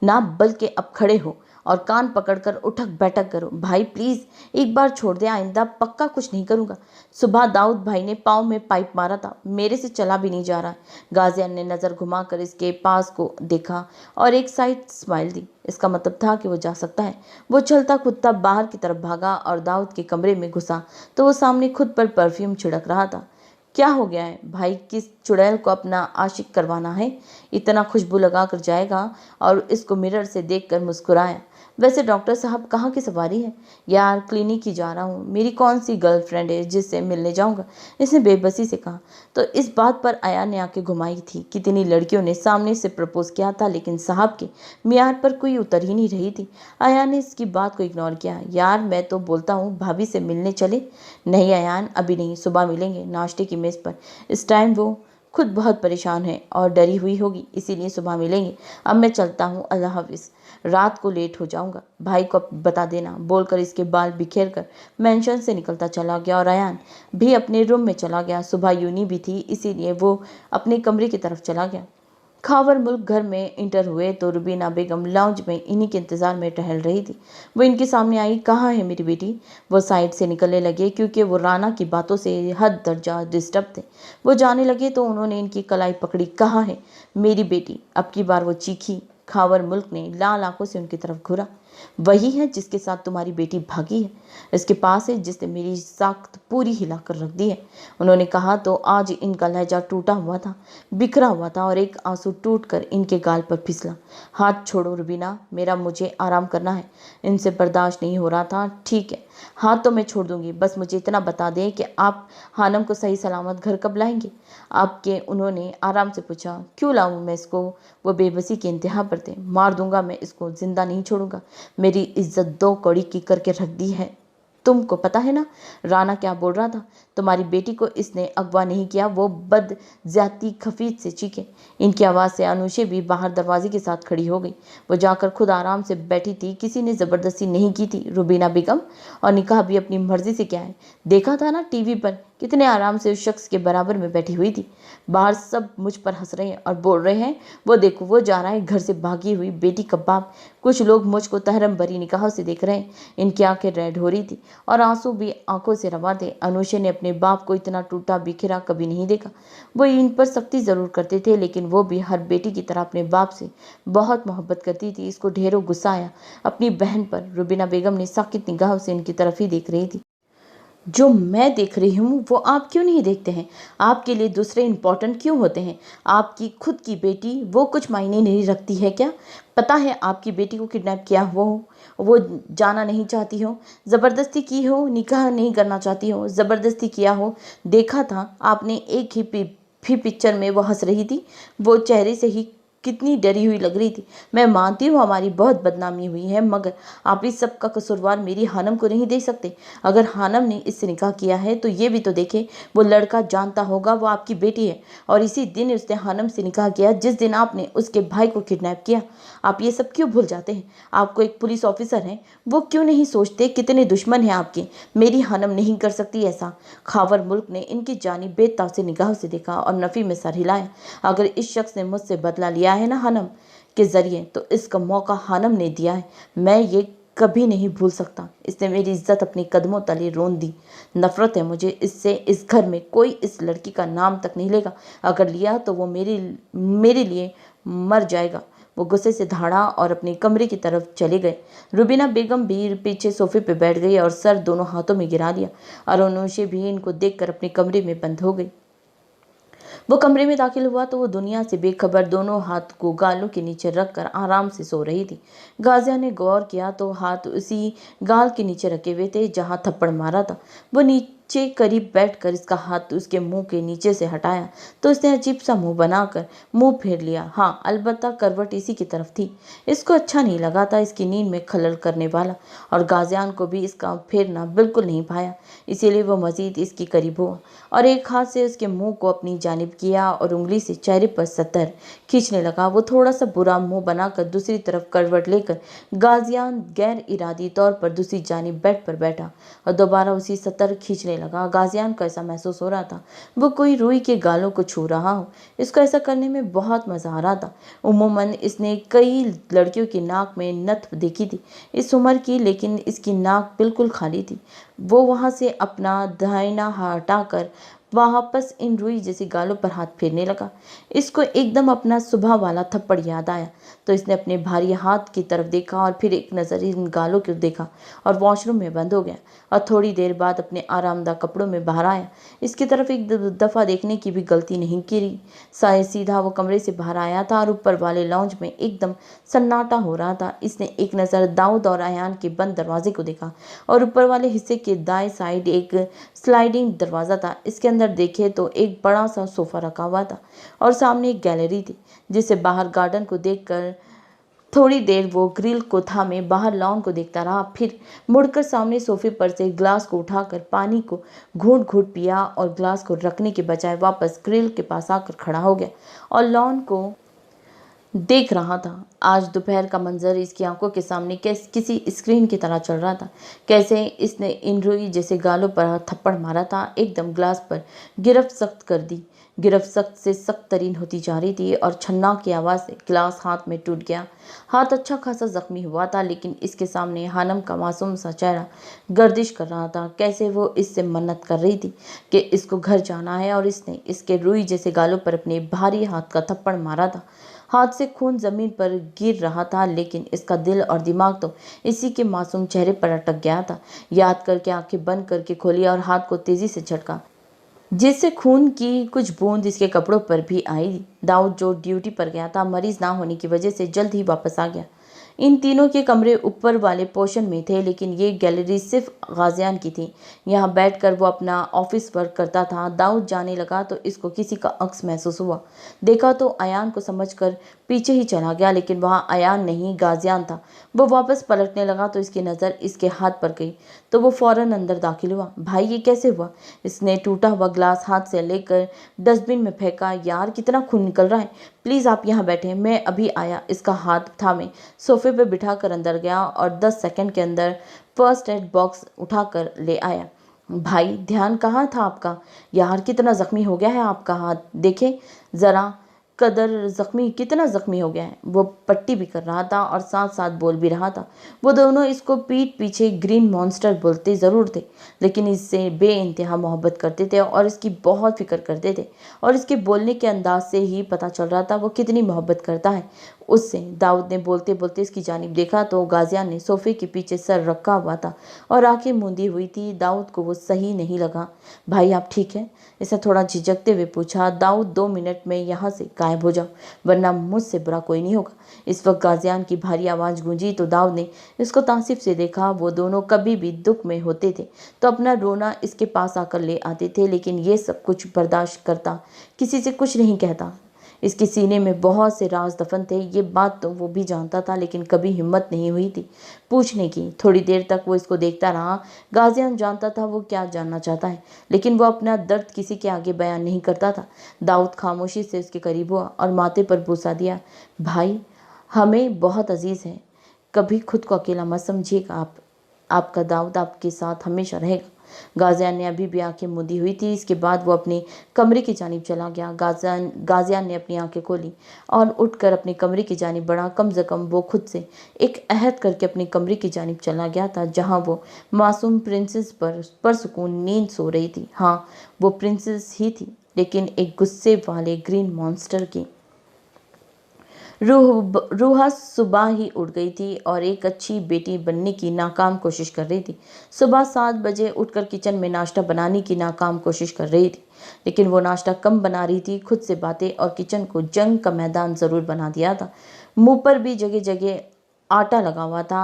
ना, बल्कि अब खड़े हो और कान पकड़कर उठक बैठक करो। भाई प्लीज़ एक बार छोड़ दे, आइंदा पक्का कुछ नहीं करूँगा। सुबह दाऊद भाई ने पाँव में पाइप मारा था, मेरे से चला भी नहीं जा रहा। गाजियान ने नज़र घुमाकर इसके पास को देखा और एक साइड स्माइल दी। इसका मतलब था कि वो जा सकता है। वो चलता कूदता बाहर की तरफ भागा और दाऊद के कमरे में घुसा तो वो सामने खुद पर परफ्यूम छिड़क रहा था। क्या हो गया है भाई, किस चुड़ैल को अपना आशिक करवाना है? इतना खुशबू लगा कर जाएगा। और इसको मिरर से देखकर मुस्कुराया। वैसे डॉक्टर साहब कहाँ की सवारी है? यार क्लिनिक ही जा रहा हूँ, मेरी कौन सी गर्लफ्रेंड है जिससे मिलने जाऊँगा, इसने बेबसी से कहा। तो इस बात पर अयान ने आंखें घुमाई थी। कितनी लड़कियों ने सामने से प्रपोज किया था, लेकिन साहब के मियार पर कोई उतर ही नहीं रही थी। अयान ने इसकी बात को इग्नोर किया। यार मैं तो बोलता हूँ भाभी से मिलने चले। नहीं अयान, अभी नहीं, सुबह मिलेंगे नाश्ते की मेज़ पर। इस टाइम वो खुद बहुत परेशान है और डरी हुई होगी, इसीलिए सुबह मिलेंगे। अब मैं चलता हूँ, अल्लाह हाफिज़, रात को लेट हो जाऊंगा, भाई को बता देना। बोलकर इसके बाल बिखेर कर मेंशन से निकलता चला गया और अयान भी अपने रूम में चला गया। सुबह यूनी भी थी, इसीलिए वो अपने कमरे की तरफ चला गया। खावर मुल्क घर में इंटर हुए तो रुबीना बेगम लाउंज में इन्हीं के इंतज़ार में टहल रही थी। वो इनके सामने आई। कहाँ है मेरी बेटी? वो साइड से निकलने लगे क्योंकि वो राना की बातों से हद दर्जा डिस्टर्ब थे। वो जाने लगे तो उन्होंने इनकी कलाई पकड़ी। कहाँ है मेरी बेटी? अब की बार वो चीखी। खावर मुल्क ने लाल आंखों से उनकी तरफ घूरा। वही है जिसके साथ तुम्हारी बेटी भागी है, इसके पास है जिसने मेरी साख्त पूरी हिलाकर रख दी है। उन्होंने कहा तो आज इनका लहजा टूटा हुआ था, बिखरा हुआ था और एक आंसू टूटकर इनके गाल पर फिसला। हाथ छोड़ो रुबीना, मेरा मुझे आराम करना है। इनसे बर्दाश्त नहीं हो रहा था। ठीक है, हाथ तो मैं छोड़ दूंगी, बस मुझे इतना बता दें कि आप हानम को सही सलामत घर कब लाएंगे? आपके? उन्होंने आराम से पूछा। क्यों लाऊं मैं इसको? वो बेबसी के इंतहा पर थे। मार दूंगा मैं इसको, जिंदा नहीं छोड़ूंगा। मेरी इज्जत दो कौड़ी की करके रख दी है। तुमको पता है ना राना क्या बोल रहा था? तुम्हारी बेटी को इसने अगवा नहीं किया, वो बद ज्यादती खफीफ से चीखे। इनकी आवाज़ से अनुषे भी बाहर दरवाजे के साथ खड़ी हो गई। वो जाकर खुद आराम से बैठी थी, किसी ने ज़बरदस्ती नहीं की थी। रुबीना बेगम और निकाह भी अपनी मर्जी से क्या है? देखा था ना टीवी पर, कितने आराम से उस शख्स के बराबर में बैठी हुई थी। बाहर सब मुझ पर हंस रहे हैं और बोल रहे हैं, वो देखो वो जा रहा है घर से भागी हुई बेटी का बाप। कुछ लोग मुझको तहरम भरी निगाहों से देख रहे हैं। इनकी आंखें रेड हो रही थी और आंसू भी आंखों से रवा थे। अनुषे ने अपने बाप को इतना टूटा बिखरा कभी नहीं देखा। वो इन पर सख्ती ज़रूर करते थे, लेकिन वो भी हर बेटी की तरह अपने बाप से बहुत मोहब्बत करती थी। इसको ढेरों गुस्सा आया अपनी बहन पर। रुबीना बेगम ने साकित निगाहों से इनकी तरफ ही देख रही थी। जो मैं देख रही हूँ वो आप क्यों नहीं देखते हैं? आपके लिए दूसरे इम्पोर्टेंट क्यों होते हैं? आपकी खुद की बेटी वो कुछ मायने नहीं रखती है क्या? पता है आपकी बेटी को किडनैप किया हुआ हो, वो जाना नहीं चाहती हो, ज़बरदस्ती की हो, निकाह नहीं करना चाहती हो, ज़बरदस्ती किया हो। देखा था आपने, एक ही पिक्चर में वो हंस रही थी, वो चेहरे से ही कितनी डरी हुई लग रही थी। मैं मानती हूँ हमारी बहुत बदनामी हुई है, मगर आप इस सब का कसूरवार मेरी हानम को नहीं दे सकते। अगर हानम ने इससे निकाह किया है तो ये भी तो देखे, वो लड़का जानता होगा वो आपकी बेटी है, और इसी दिन उसने हानम से निकाह किया जिस दिन आपने उसके भाई को किडनैप किया। आप ये सब क्यों भूल जाते हैं? आपको एक पुलिस ऑफिसर हैं, वो क्यों नहीं सोचते कितने दुश्मन हैं आपके? मेरी हानम नहीं कर सकती ऐसा। खावर मुल्क ने इनकी जानिब बेताब से निगाह से देखा और नफ़ी में सर हिलाया। अगर इस शख्स ने मुझसे बदला लिया है ना हानम के ज़रिए, तो इसका मौका हानम ने दिया है। मैं ये कभी नहीं भूल सकता। इसने मेरी इज्जत अपने कदमों तले रोन दी। नफरत है मुझे इससे। इस घर में कोई इस लड़की का नाम तक नहीं लेगा। अगर लिया तो वो मेरे लिए मर जाएगा। वो गुस्से से धाड़ा और अपने कमरे की तरफ चले गए। रुबीना बेगम भी पीछे सोफे पे बैठ गई और सर दोनों हाथों में गिरा लिया। अरुणोशे भी इनको देखकर अपने कमरे में बंद हो गई। वो कमरे में दाखिल हुआ तो वो दुनिया से बेखबर दोनों हाथ को गालों के नीचे रखकर आराम से सो रही थी। गाजिया ने गौर किया तो हाथ उसी गाल के नीचे रखे हुए थे जहां थप्पड़ मारा था। वो नीचे करीब बैठकर इसका हाथ उसके मुंह के नीचे से हटाया तो उसने अजीब सा मुंह बनाकर मुंह फेर लिया। हाँ, अलबत्ता करवट इसी की तरफ थी। इसको अच्छा नहीं लगा था इसकी नींद में खलल करने वाला, और गाजियान को भी इसका फेरना बिल्कुल नहीं भाया। इसीलिए वो मजीद इसकी करीब हुआ और एक हाथ से उसके मुंह को अपनी जानिब किया और उंगली से चेहरे पर सतर खींचने लगा। वो थोड़ा सा बुरा मुंह बनाकर दूसरी तरफ करवट लेकर गाजियान गैर इरादी तौर पर दूसरी जानिब बेड पर बैठा और दोबारा उसी सतर खींचने लगा। गाजियान को ऐसा महसूस हो रहा था वो कोई रूई के गालों को छू रहा हो। इसको ऐसा करने में बहुत मजा आ रहा था। उमूमन इसने कई लड़कियों की नाक में नथ देखी थी इस उम्र की, लेकिन इसकी नाक बिल्कुल खाली थी। वो वहां से अपना दाहिना हाथ हटाकर वापस इन रुई जैसी गालों पर हाथ फेरने लगा। इसको एकदम अपना सुबह वाला थप्पड़ याद आया तो इसने अपने भारी हाथ की तरफ देखा और फिर एक नज़र इन गालों को देखा और वॉशरूम में बंद हो गया और थोड़ी देर बाद अपने आरामदाह कपड़ों में बाहर आया। इसकी तरफ एक दफ़ा देखने की भी गलती नहीं की। सीधा वो कमरे से बाहर आया था और ऊपर वाले लॉन्ज में एकदम सन्नाटा हो रहा था। इसने एक नज़र दाऊद और अयान के बंद दरवाजे को देखा और ऊपर वाले हिस्से के दाएं साइड एक स्लाइडिंग दरवाज़ा था। इसके अंदर देखे तो एक बड़ा सा सोफ़ा रखा हुआ था और सामने एक गैलरी थी जिसे बाहर गार्डन को देखकर थोड़ी देर वो ग्रिल को थामे बाहर लॉन को देखता रहा। फिर मुड़कर सामने सोफे पर से ग्लास को उठाकर पानी को घूंट घूंट पिया और ग्लास को रखने के बजाय वापस ग्रिल के पास आकर खड़ा हो गया और लॉन को देख रहा था। आज दोपहर का मंजर इसकी आंखों के सामने किसी स्क्रीन की तरह चल रहा था। कैसे इसने इन रुई जैसे गालों पर थप्पड़ मारा था। एकदम ग्लास पर गिरफ्त सख्त कर दी। गिरफ्त सख्त से सख्त तरीन होती जा रही थी और छन्ना की आवाज़ से गिलास हाथ में टूट गया। हाथ अच्छा खासा जख्मी हुआ था, लेकिन इसके सामने हानम का मासूम सा चेहरा गर्दिश कर रहा था। कैसे वो इससे मन्नत कर रही थी कि इसको घर जाना है और इसने इसके रुई जैसे गालों पर अपने भारी हाथ का थप्पड़ मारा था। हाथ से खून जमीन पर गिर रहा था, लेकिन इसका दिल और दिमाग तो इसी के मासूम चेहरे पर अटक गया था। याद करके आंखें बंद करके खोली और हाथ को तेजी से झटका, जिससे खून की कुछ बूंद इसके कपड़ों पर भी आई। दाऊद जो ड्यूटी पर गया था, मरीज ना होने की वजह से जल्द ही वापस आ गया। इन तीनों के कमरे ऊपर वाले पोर्शन में थे, लेकिन ये गैलरी सिर्फ गाजियान की थी। यहाँ बैठकर वो अपना ऑफिस वर्क करता था। दाऊद जाने लगा तो इसको किसी का अक्स महसूस हुआ। देखा तो अयान को समझकर पीछे ही चला गया, लेकिन वहाँ अयान नहीं गाजियान था। वो वापस पलटने लगा तो इसकी नज़र इसके हाथ पर गई तो वो फौरन अंदर दाखिल हुआ। भाई, ये कैसे हुआ? इसने टूटा हुआ ग्लास हाथ से लेकर डस्टबिन में फेंका। यार, कितना खून निकल रहा है। प्लीज़ आप यहाँ बैठें, मैं अभी आया। इसका हाथ थामे सोफे पे बिठाकर अंदर गया और 10 सेकंड के अंदर फर्स्ट एड बॉक्स उठाकर ले आया। भाई, ध्यान कहाँ था आपका? यार, कितना ज़ख्मी हो गया है आपका हाथ, देखें ज़रा कदर ज़ख्मी, कितना ज़ख्मी हो गया है। वो पट्टी भी कर रहा था और साथ साथ बोल भी रहा था। वो दोनों इसको पीठ पीछे ग्रीन मॉन्स्टर बोलते ज़रूर थे, लेकिन इससे बेइंतहा मोहब्बत करते थे और इसकी बहुत फिक्र करते थे, और इसके बोलने के अंदाज से ही पता चल रहा था वो कितनी मोहब्बत करता है उससे। दाऊद ने बोलते बोलते इसकी जानिब देखा तो गाजियान ने सोफे के पीछे सर रखा हुआ था और आंखें मूंदी हुई थी। दाऊद को वो सही नहीं लगा। भाई, आप ठीक है? इसने थोड़ा झिझकते हुए पूछा। दाऊद, 2 मिनट में यहाँ से गायब हो जाओ, वरना मुझसे बुरा कोई नहीं होगा। इस वक्त गाजियान की भारी आवाज़ गूंजी तो दाऊद ने इसको तासीफ से देखा। वो दोनों कभी भी दुख में होते थे तो अपना रोना इसके पास आकर ले आते थे, लेकिन ये सब कुछ बर्दाश्त करता, किसी से कुछ नहीं कहता। इसके सीने में बहुत से राज दफन थे। ये बात तो वो भी जानता था, लेकिन कभी हिम्मत नहीं हुई थी पूछने की। थोड़ी देर तक वो इसको देखता रहा। गाजियान जानता था वो क्या जानना चाहता है, लेकिन वो अपना दर्द किसी के आगे बयान नहीं करता था। दाऊद खामोशी से उसके करीब हुआ और माथे पर बूसा दिया। भाई, हमें बहुत अजीज है, कभी खुद को अकेला मत समझिएगा। आपका दाऊद आपके साथ हमेशा रहेगा। गाजियान ने अभी भी आंखें मूंदी हुई थी। इसके बाद वो अपने कमरे की जानिब चला गया। गाजियान ने अपनी आंखें खोली और उठकर अपने कमरे की जानिब बढ़ा। कम से कम वो खुद से एक अहद करके अपने कमरे की जानिब चला गया था, जहां वो मासूम प्रिंसेस पर सुकून नींद सो रही थी। हाँ, वो प्रिंसेस ही थी, लेकिन एक गुस्से वाले ग्रीन मॉन्स्टर की। रूहा सुबह ही उठ गई थी और एक अच्छी बेटी बनने की नाकाम कोशिश कर रही थी। सुबह 7 बजे उठकर किचन में नाश्ता बनाने की नाकाम कोशिश कर रही थी, लेकिन वो नाश्ता कम बना रही थी। खुद से बातें और किचन को जंग का मैदान ज़रूर बना दिया था। मुंह पर भी जगह जगह आटा लगा हुआ था।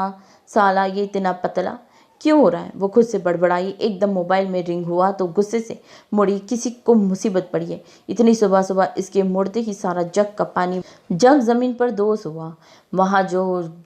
साला, ये इतना पतला क्यों हो रहा है? वो खुद से बड़बड़ाई। एकदम मोबाइल में रिंग हुआ तो गुस्से से मुड़ी। किसी को मुसीबत पड़ी है? इतनी सुबह सुबह? इसके मुड़ते ही सारा जग जमीन पर दोष हुआ। वहाँ जो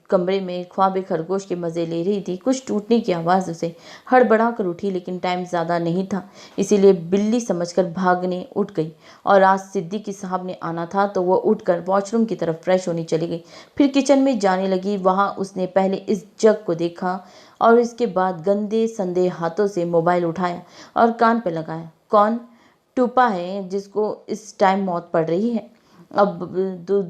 कमरे में ख्वाबे खरगोश के मज़े ले रही थी, कुछ टूटने की आवाज़ उसे हड़बड़ा कर उठी, लेकिन टाइम ज़्यादा नहीं था, इसीलिए बिल्ली समझकर भागने उठ गई। और आज सिद्दीकी साहब ने आना था, तो वो उठकर वॉशरूम की तरफ फ्रेश होने चली गई। फिर किचन में जाने लगी। वहाँ उसने पहले इस जग को देखा और इसके बाद गंदे संदे हाथों से मोबाइल उठाया और कान पे लगाया। कौन? टूपा है जिसको इस टाइम मौत पड़ रही है। अब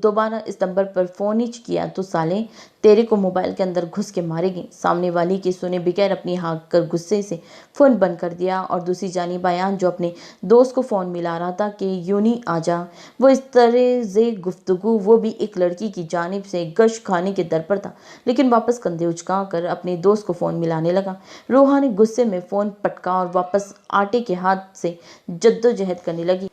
दोबारा इस नंबर पर फ़ोन ही किया तो साले तेरे को मोबाइल के अंदर घुस के मारेगी। सामने वाली की सुने बगैर अपनी हाँक कर गुस्से से फ़ोन बंद कर दिया। और दूसरी जानिब बयान जो अपने दोस्त को फ़ोन मिला रहा था कि यूनी आजा, वो इस तरह से गुफ्तगू, वो भी एक लड़की की जानिब से गश खाने के दर पर था, लेकिन वापस कंधे उचका कर अपने दोस्त को फ़ोन मिलाने लगा। रूहा ने गुस्से में फ़ोन पटका और वापस आटे के हाथ से जद्दोजहद करने लगी।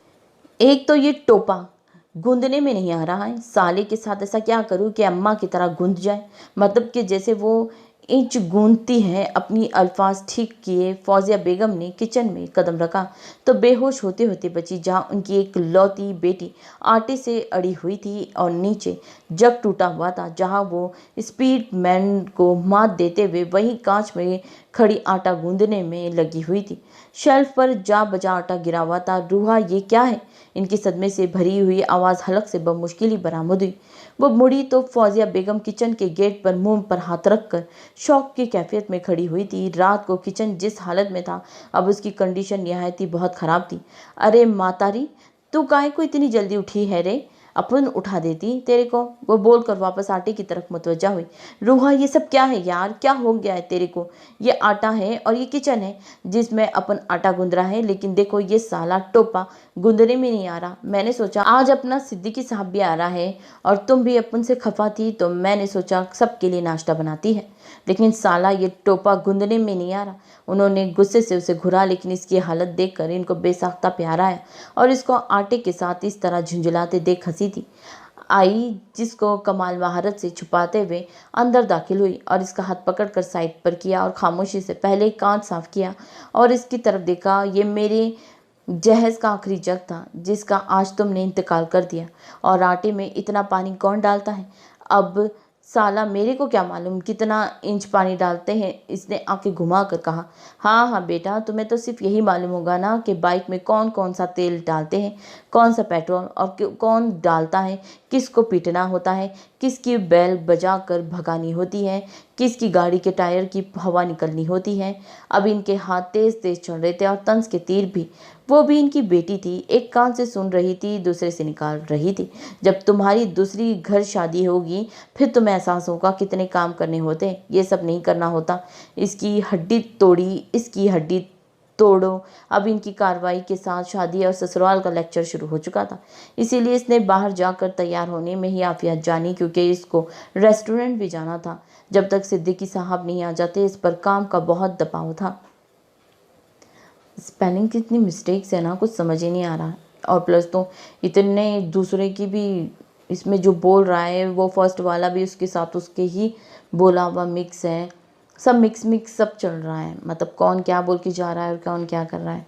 एक तो ये टोपा गूंदने में नहीं आ रहा है। साले के साथ ऐसा क्या करूं कि अम्मा की तरह गूंद जाए? मतलब कि जैसे वो इंच गूंदती है। अपनी अल्फाज ठीक किए फौजिया बेगम ने किचन में कदम रखा तो बेहोश होते होते बची, जहां उनकी एक लौती बेटी आटे से अड़ी हुई थी और नीचे जग टूटा हुआ था, जहां वो स्पीड मैन को मात देते हुए वहीं कांच में खड़ी आटा गूंदने में लगी हुई थी। शेल्फ पर जा बजा आटा गिरा हुआ था। रूहा, ये क्या है? इनकी सदमे से भरी हुई आवाज़ हलक से बमुश्किल ही बरामद हुई। वो मुड़ी तो फौजिया बेगम किचन के गेट पर मुंह पर हाथ रखकर शौक की कैफियत में खड़ी हुई थी। रात को किचन जिस हालत में था, अब उसकी कंडीशन निहायत ही बहुत ख़राब थी। अरे मातारी, तू काहे को इतनी जल्दी उठी है रे? अपन उठा देती तेरे को, वो बोलकर वापस आटे की तरफ मुतवज्जा हुई। रूहा, ये सब क्या है यार? क्या हो गया है तेरे को? ये आटा है और ये किचन है जिसमें अपन आटा गूंद रहा है, लेकिन देखो ये साला टोपा गूंदने में नहीं आ रहा। मैंने सोचा आज अपना सिद्दीकी साहब भी आ रहा है और तुम भी अपन से खफा थी, तो मैंने सोचा सबके लिए नाश्ता बनाती है, लेकिन साला ये टोपा गूंदने में नहीं आ रहा। उन्होंने गुस्से से उसे घुरा, लेकिन इसकी हालत देखकर इनको बेसाख्ता प्यार आया और इसको आटे के साथ इस तरह झुंझुलाते देख हंसी थी आई, जिसको कमाल महारत से छुपाते हुए अंदर दाखिल हुई और इसका हाथ पकड़कर साइड पर किया और खामोशी से पहले कांच साफ किया और इसकी तरफ देखा। ये मेरे जहेज का आखिरी जग था जिसका आज तुमने इंतकाल कर दिया, और आटे में इतना पानी कौन डालता है? अब साला मेरे को क्या मालूम कितना इंच पानी डालते हैं? इसने आंखें घुमा कर कहा। हाँ हाँ बेटा, तुम्हें तो सिर्फ यही मालूम होगा ना कि बाइक में कौन कौन सा तेल डालते हैं, कौन सा पेट्रोल, और कौन डालता है, किसको पीटना होता है, किसकी बैल बजा कर भगानी होती है, किसकी गाड़ी के टायर की हवा निकलनी होती है। अब इनके हाथ तेज तेज चल रहे थे और तंज के तीर भी। वो भी इनकी बेटी थी, एक कान से सुन रही थी, दूसरे से निकाल रही थी। जब तुम्हारी दूसरी घर शादी होगी फिर तुम्हें एहसास होगा कितने काम करने होते हैं। ये सब नहीं करना होता। इसकी हड्डी तोड़ी, इसकी हड्डी तोड़ो। अब इनकी कार्रवाई के साथ शादी और ससुराल का लेक्चर शुरू हो चुका था, इसीलिए इसने बाहर जाकर तैयार होने में ही आफियत जानी, क्योंकि इसको रेस्टोरेंट भी जाना था। जब तक सिद्दीकी साहब नहीं आ जाते इस पर काम का बहुत दबाव था। स्पेलिंग की इतनी मिस्टेक्स है ना, कुछ समझ ही नहीं आ रहा। और प्लस तो इतने दूसरे की भी इसमें जो बोल रहा है वो फर्स्ट वाला भी उसके साथ उसके ही बोला हुआ मिक्स है। सब मिक्स सब चल रहा है। मतलब कौन क्या बोल के जा रहा है और कौन क्या कर रहा है,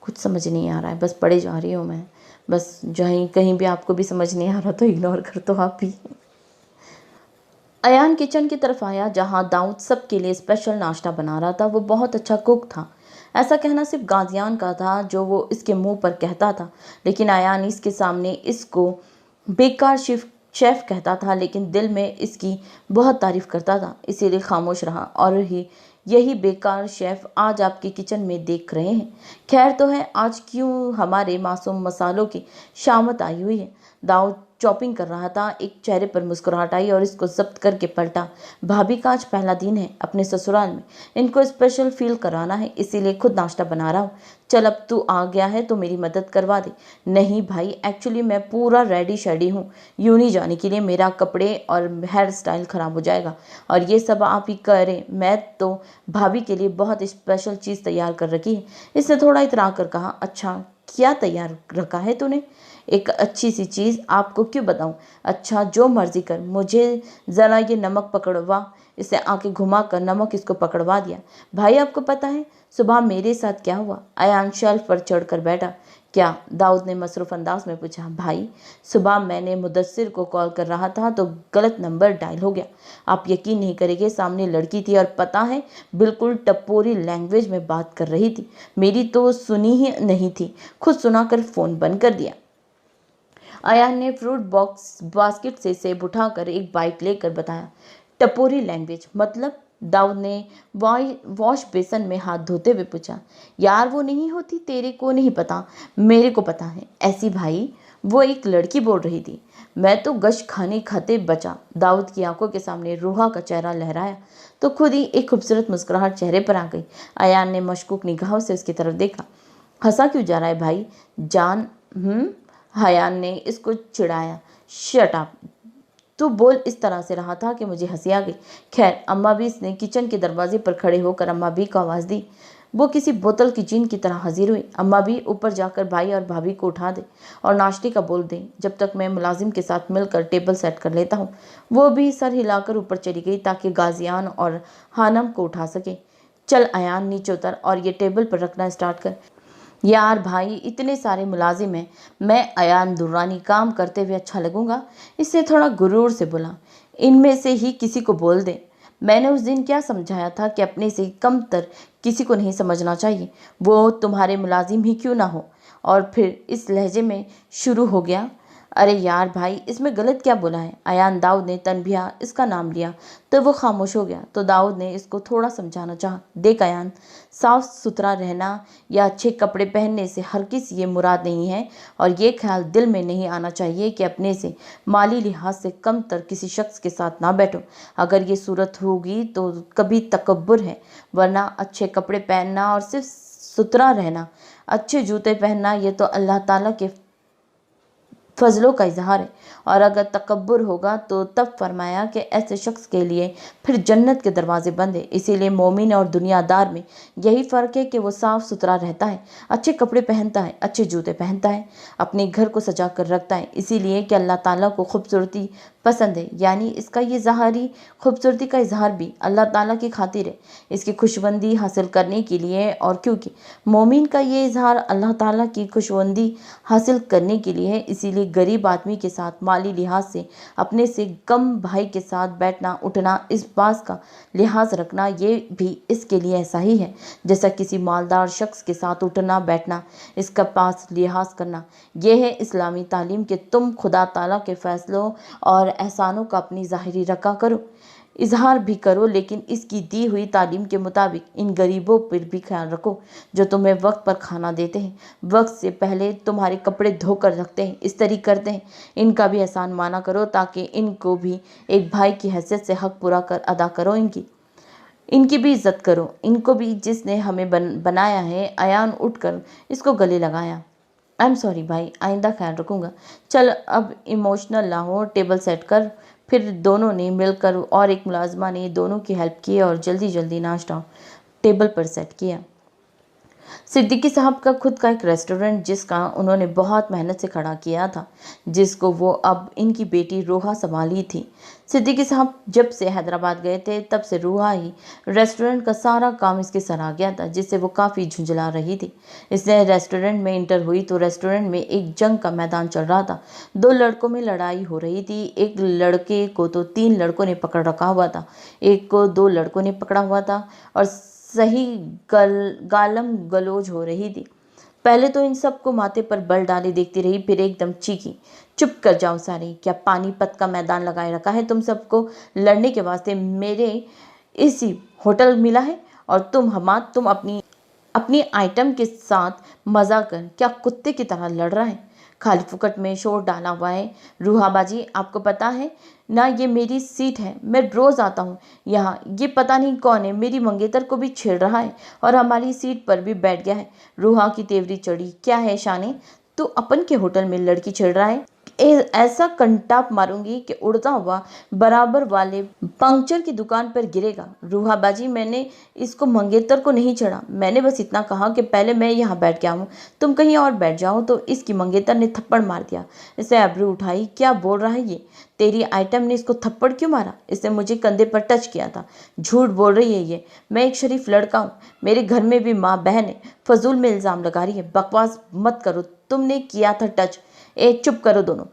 कुछ समझ नहीं आ रहा है। बस पढ़े जा रही हूँ मैं। बस जहीं कहीं भी आपको भी समझ नहीं आ रहा तो इग्नोर कर दो आप भी। अयान किचन की तरफ आया जहां दाऊद सबके लिए स्पेशल नाश्ता बना रहा था। वो बहुत अच्छा कुक था, ऐसा कहना सिर्फ गाजियान का था जो वो इसके मुंह पर कहता था, लेकिन अयान इसके सामने इसको बेकार शेफ कहता था, लेकिन दिल में इसकी बहुत तारीफ करता था, इसीलिए खामोश रहा। और यही बेकार शेफ आज आपके किचन में देख रहे हैं। खैर तो है, आज क्यों हमारे मासूम मसालों की शामत आई हुई है। दाऊद चॉपिंग कर रहा था, एक चेहरे पर मुस्कुराहट आई और इसको जब्त करके पलटा। भाभी का आज पहला दिन है अपने ससुराल में, इनको स्पेशल फील कराना है, इसीलिए खुद नाश्ता बना रहा हूँ। चल अब तू आ गया है तो मेरी मदद करवा दे। नहीं भाई, एक्चुअली मैं पूरा रेडी शेडी हूँ यूं नहीं जाने के लिए, मेरा कपड़े और हेयर स्टाइल खराब हो जाएगा और ये सब आप ही करें। मैं तो भाभी के लिए बहुत स्पेशल चीज़ तैयार कर रखी है। इसने थोड़ा इतरा कर कहा, अच्छा क्या तैयार रखा है तूने? एक अच्छी सी चीज़, आपको क्यों बताऊं? अच्छा जो मर्जी कर, मुझे ज़रा ये नमक पकड़वा। इसे आके घुमा कर नमक इसको पकड़वा दिया। भाई आपको पता है सुबह मेरे साथ क्या हुआ? अयान शेल्फ पर चढ़कर बैठा। क्या? दाऊद ने मसरूफ़ अंदाज में पूछा। भाई सुबह मैंने मुदस्सिर को कॉल कर रहा था तो गलत नंबर डायल हो गया। आप यकीन नहीं करेंगे, सामने लड़की थी और पता है बिल्कुल टपोरी लैंग्वेज में बात कर रही थी। मेरी तो सुनी ही नहीं थी, खुद सुनाकर फ़ोन बंद कर दिया। अयान ने फ्रूट बॉक्स बास्केट से सेब उठाकर एक बाइट लेकर बताया। टपोरी लैंग्वेज मतलब? दाऊद ने वॉश बेसन में हाथ धोते हुए पूछा। यार वो नहीं होती, तेरे को नहीं पता, मेरे को पता है। ऐसी भाई, वो एक लड़की बोल रही थी। मैं तो गश खाने खाते बचा। दाऊद की आंखों के सामने रूहा का चेहरा लहराया तो खुद ही एक खूबसूरत मुस्कुराहट चेहरे पर आ गई। अयान ने मशकूक निगाहों से उसकी तरफ देखा। हंसा क्यों जा रहा है भाई जान? हयान ने इसको चिढ़ाया। शट अप, तू बोल इस तरह से रहा था कि मुझे हंसी आ गई। खैर अम्मा भी, इसने किचन के दरवाजे पर खड़े होकर अम्मा भी को आवाज़ दी। वो किसी बोतल की जीन की तरह हाजिर हुई। अम्मा भी, ऊपर जाकर भाई और भाभी को उठा दे और नाश्ते का बोल दे, जब तक मैं मुलाजिम के साथ मिलकर टेबल सेट कर लेता हूँ। वो भी सर हिलाकर ऊपर चली गई ताकि गाजियान और हानम को उठा सके। चल अयान नीचे उतर और ये टेबल पर रखना स्टार्ट कर। यार भाई इतने सारे मुलाजिम हैं, मैं अयान दुर्रानी काम करते हुए अच्छा लगूंगा? इससे थोड़ा गुरूर से बोला। इनमें से ही किसी को बोल दे। मैंने उस दिन क्या समझाया था कि अपने से कमतर किसी को नहीं समझना चाहिए, वो तुम्हारे मुलाजिम ही क्यों ना हो। और फिर इस लहजे में शुरू हो गया। अरे यार भाई, इसमें गलत क्या बोला है? अयान, दाऊद ने तनबिया इसका नाम लिया तो वो खामोश हो गया। तो दाऊद ने इसको थोड़ा समझाना चाहा। देख अयान, साफ सुथरा रहना या अच्छे कपड़े पहनने से हर किसी ये मुराद नहीं है, और ये ख्याल दिल में नहीं आना चाहिए कि अपने से माली लिहाज से कम तर किसी शख्स के साथ ना बैठो। अगर ये सूरत होगी तो कभी तकब्बुर है, वरना अच्छे कपड़े पहनना और सिर्फ सुथरा रहना, अच्छे जूते पहनना, ये तो अल्लाह ताला के फजलों का इजहार है। और अगर तकब्बुर होगा तो तब फरमाया कि ऐसे शख्स के लिए फिर जन्नत के दरवाजे बंद है। इसीलिए मोमिन और दुनियादार में यही फ़र्क है कि वो साफ़ सुथरा रहता है, अच्छे कपड़े पहनता है, अच्छे जूते पहनता है, अपने घर को सजा कर रखता है, इसीलिए कि अल्लाह ताला को खूबसूरती पसंद है। यानी इसका ये ज़ाहरी खूबसूरती का इजहार भी अल्लाह ताला की खातिर है, इसकी खुशबंदी हासिल करने के लिए। और क्योंकि मोमिन का ये इजहार अल्लाह ताला की खुशबंदी हासिल करने के लिए है, इसीलिए गरीब आदमी के साथ माली लिहाज से अपने से कम भाई के साथ बैठना उठना, इस बात का लिहाज रखना, ये भी इसके लिए ऐसा ही है जैसा किसी मालदार शख्स के साथ उठना बैठना, इसका पास लिहाज करना। यह है इस्लामी तालीम कि तुम खुदा ताला के फैसलों और एहसानों का अपनी ज़ाहिरी रखा करो, इजहार भी करो, लेकिन इसकी दी हुई तालीम के मुताबिक इन गरीबों पर भी ख्याल रखो जो तुम्हें वक्त पर खाना देते हैं, वक्त से पहले तुम्हारे कपड़े धोकर रखते हैं, इस्त्री करते हैं। इनका भी एहसान माना करो ताकि इनको भी एक भाई की हैसियत से हक पूरा कर अदा करो। इनकी भी इज्जत करो, इनको भी जिसने हमें बनाया है। अयान उठकर इसको गले लगाया। आई एम सॉरी भाई, आइंदा ख्याल रखूँगा। चल अब इमोशनल ना हो, टेबल सेट कर। फिर दोनों ने मिलकर और एक मुलाजमा ने दोनों की हेल्प की और जल्दी जल्दी नाश्ता टेबल पर सेट किया। सिद्दीकी साहब का खुद का एक रेस्टोरेंट जिसका उन्होंने बहुत मेहनत से खड़ा किया था, जिसको वो अब इनकी बेटी रूहा संभाली थी। सिद्दीकी साहब जब से हैदराबाद गए थे तब से रूहा ही रेस्टोरेंट का सारा काम इसके सर आ गया था, जिससे वो काफ़ी झुंझला रही थी। इसने रेस्टोरेंट में इंटर हुई तो रेस्टोरेंट में एक जंग का मैदान चल रहा था। दो लड़कों में लड़ाई हो रही थी। एक लड़के को तो 3 लड़कों ने पकड़ रखा हुआ था, एक को 2 लड़कों ने पकड़ा हुआ था और सही गालम गलोज हो रही थी। पहले तो इन सबको माथे पर बल डाले देखती रही, फिर एकदम चीखी, चुप कर जाओ सारे, क्या पानीपत का मैदान लगाए रखा है तुम सबको लड़ने के वास्ते? मेरे इसी होटल मिला है और तुम अपनी अपनी आइटम के साथ मजा कर क्या कुत्ते की तरह लड़ रहा है? खाली फुकट में शोर डाला हुआ है। रूहा बाजी, आपको पता है ना ये मेरी सीट है, मैं रोज आता हूँ यहाँ। ये पता नहीं कौन है, मेरी मंगेतर को भी छेड़ रहा है और हमारी सीट पर भी बैठ गया है। रूहा की तेवरी चढ़ी। क्या है शाने, तू अपन के होटल में लड़की छेड़ रहा है? ऐसा कंटाप मारूंगी कि उड़ता हुआ बराबर वाले पंक्चर की दुकान पर गिरेगा। रूहा बाजी, मैंने इसको मंगेतर को नहीं चढ़ा, मैंने बस इतना कहा कि पहले मैं यहाँ बैठ गया हूँ, तुम कहीं और बैठ जाओ। तो इसकी मंगेतर ने थप्पड़ मार दिया। इसे अबरू उठाई। क्या बोल रहा है ये? तेरी आइटम ने इसको थप्पड़ क्यों मारा? इसने मुझे कंधे पर टच किया था। झूठ बोल रही है ये, मैं एक शरीफ लड़का हूँ, मेरे घर में भी माँ बहन है। फजूल में इल्ज़ाम लगा रही है। बकवास मत करो, तुमने किया था टच। चुप करो दोनों,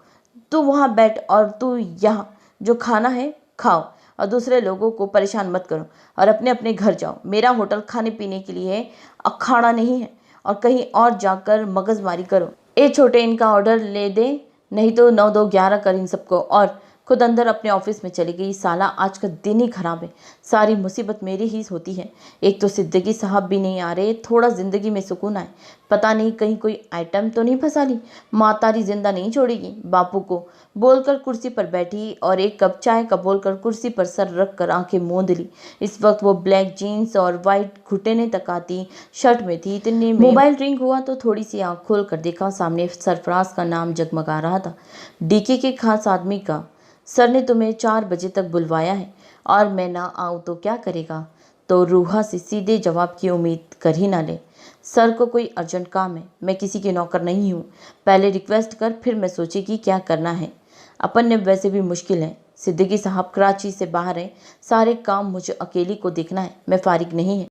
तू वहाँ बैठ और तू यहाँ जो खाना है खाओ और दूसरे लोगों को परेशान मत करो और अपने अपने घर जाओ। मेरा होटल खाने पीने के लिए अखाड़ा नहीं है और कहीं और जाकर मगजमारी करो। छोटे, इनका ऑर्डर ले दे, नहीं तो 9 2 11 कर इन सबको। और खुद अंदर अपने ऑफिस में चली गई। साला आज का दिन ही खराब है, सारी मुसीबत मेरी ही होती है। एक तो सिद्दीकी साहब भी नहीं आ रहे, थोड़ा ज़िंदगी में सुकून आए। पता नहीं कहीं कोई आइटम तो नहीं फंसा ली, मातारी जिंदा नहीं छोड़ेगी। बापू को बोलकर कुर्सी पर बैठी और एक कप चाय का बोलकर कुर्सी पर सर रख कर आंखें मूंद ली। इस वक्त वो ब्लैक जीन्स और वाइट घुटने तक आती शर्ट में थी। इतने में मोबाइल रिंग हुआ तो थोड़ी सी आंख खोल कर देखा, सामने सरफराज का नाम जगमगा रहा था। डीके के खास आदमी का। सर ने तुम्हें 4 बजे तक बुलवाया है और मैं ना आऊँ तो क्या करेगा? तो रूहा से सीधे जवाब की उम्मीद कर ही ना ले। सर को कोई अर्जेंट काम है, मैं किसी की नौकर नहीं हूँ। पहले रिक्वेस्ट कर, फिर मैं सोचेगी क्या करना है। अपन ने वैसे भी मुश्किल है। सिद्दीकी साहब कराची से बाहर हैं, सारे काम मुझे अकेली को देखना है, मैं फारिग नहीं है।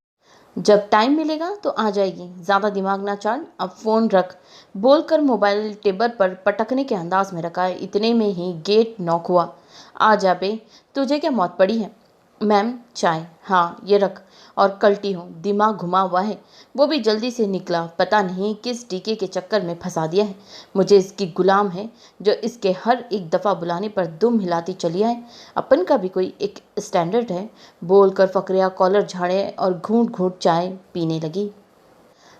जब टाइम मिलेगा तो आ जाएगी, ज़्यादा दिमाग ना चाल, अब फ़ोन रख, बोलकर मोबाइल टेबल पर पटकने के अंदाज में रखा है। इतने में ही गेट नॉक हुआ। आ जा बे, तुझे क्या मौत पड़ी है? मैम चाय। हाँ ये रख। और कल्टी हो, दिमाग घुमा हुआ है। वो भी जल्दी से निकला, पता नहीं किस टीके के चक्कर में फंसा दिया है। मुझे इसकी गुलाम है जो इसके हर एक दफ़ा बुलाने पर दुम हिलाती चली आए। अपन का भी कोई एक स्टैंडर्ड है। बोलकर फकरिया कॉलर झाड़े और घूंट घूंट चाय पीने लगी।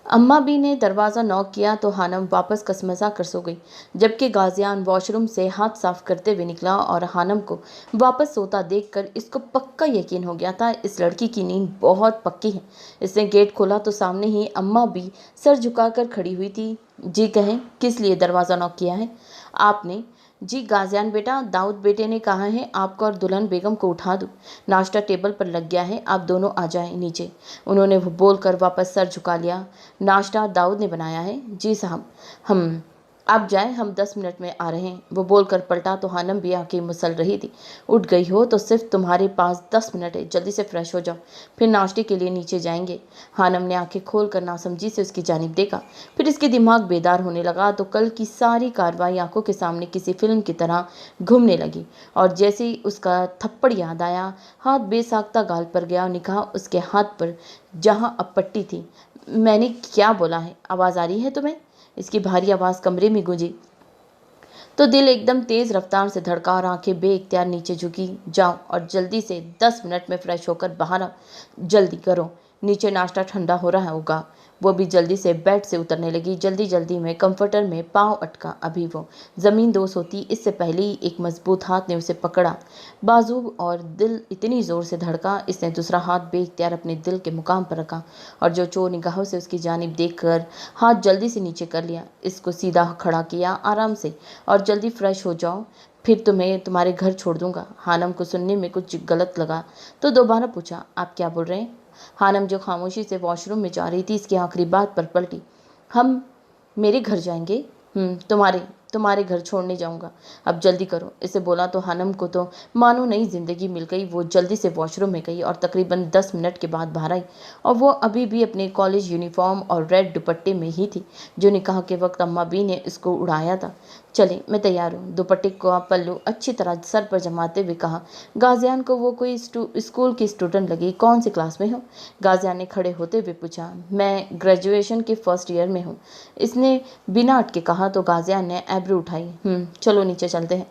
अम्मा बी ने दरवाज़ा नॉक किया तो हानम वापस कसमसा कर सो गई, जबकि गाजियान वॉशरूम से हाथ साफ करते हुए निकला और हानम को वापस सोता देखकर इसको पक्का यकीन हो गया था इस लड़की की नींद बहुत पक्की है। इसने गेट खोला तो सामने ही अम्मा बी सर झुकाकर खड़ी हुई थी। जी कहें, किस लिए दरवाज़ा नॉक किया है आपने? जी गाजियान बेटा, दाऊद बेटे ने कहा है आपको और दुल्हन बेगम को उठा दूँ। नाश्ता टेबल पर लग गया है, आप दोनों आ जाएं नीचे। उन्होंने वो बोलकर वापस सर झुका लिया। नाश्ता दाऊद ने बनाया है? जी साहब। हम आप जाएं, हम 10 मिनट में आ रहे हैं। वो बोलकर पलटा तो हानम भी आंखें मसल रही थी। उठ गई हो तो सिर्फ तुम्हारे पास 10 मिनट है, जल्दी से फ्रेश हो जाओ, फिर नाश्ते के लिए नीचे जाएंगे। हानम ने आंखें खोलकर नासमझी से उसकी जानिब देखा, फिर इसके दिमाग बेदार होने लगा तो कल की सारी कार्रवाई आंखों के सामने किसी फिल्म की तरह घूमने लगी। और जैसे ही उसका थप्पड़ याद आया, हाथ बेसाख्ता गाल पर गया और निगाह उसके हाथ पर जहाँ अब पट्टी थी। मैंने क्या बोला है, आवाज़ आ रही है तुम्हें? इसकी भारी आवाज़ कमरे में गूंजी तो दिल एकदम तेज़ रफ्तार से धड़का और आंखें बेइख्तियार नीचे झुकी। जाओ और जल्दी से 10 मिनट में फ्रेश होकर बाहर आओ, जल्दी करो, नीचे नाश्ता ठंडा हो रहा होगा। वो भी जल्दी से बेड से उतरने लगी। जल्दी जल्दी में कंफर्टर में पाँव अटका। अभी वो ज़मीन दोष होती इससे पहले ही एक मजबूत हाथ ने उसे पकड़ा बाजू और दिल इतनी ज़ोर से धड़का। इसने दूसरा हाथ बेइख्तियार अपने दिल के मुकाम पर रखा और जो चोर निगाहों से उसकी जानिब देखकर हाथ जल्दी से नीचे कर लिया। इसको सीधा खड़ा किया आराम से और जल्दी फ्रेश हो जाओ, फिर तुम्हें तुम्हारे घर छोड़ दूंगा। हानम को सुनने में कुछ गलत लगा तो दोबारा पूछा, आप क्या बोल रहे हैं? हानम जो खामोशी से वॉशरूम में जा रही थी इसकी आखिरी बात पर पलटी। हम मेरे घर जाएंगे? तुम्हारे घर छोड़ने जाऊंगा। अब जल्दी करो। इसे बोला तो हानम को तो मानो नई जिंदगी मिल गई। वो जल्दी से वॉशरूम में गई और तकरीबन 10 मिनट के बाद बाहर आई और वो अभी भी अपने कॉलेज यूनिफॉर्म और रेड दुपट्टे में ही थी जो निकाह के वक्त अम्मा बी ने इसको उड़ाया था। चले, मैं तैयार हूँ। दुपट्टे का पल्लू अच्छी तरह सर पर जमाते हुए कहा। गाजियान को वो कोई स्कूल की स्टूडेंट लगी। कौन सी क्लास में हो? गाजियान ने खड़े होते हुए पूछा। मैं ग्रेजुएशन के फर्स्ट ईयर में हूँ, इसने बिना अटके कहा तो गाजियान ने एब्रू उठाई। चलो नीचे चलते हैं।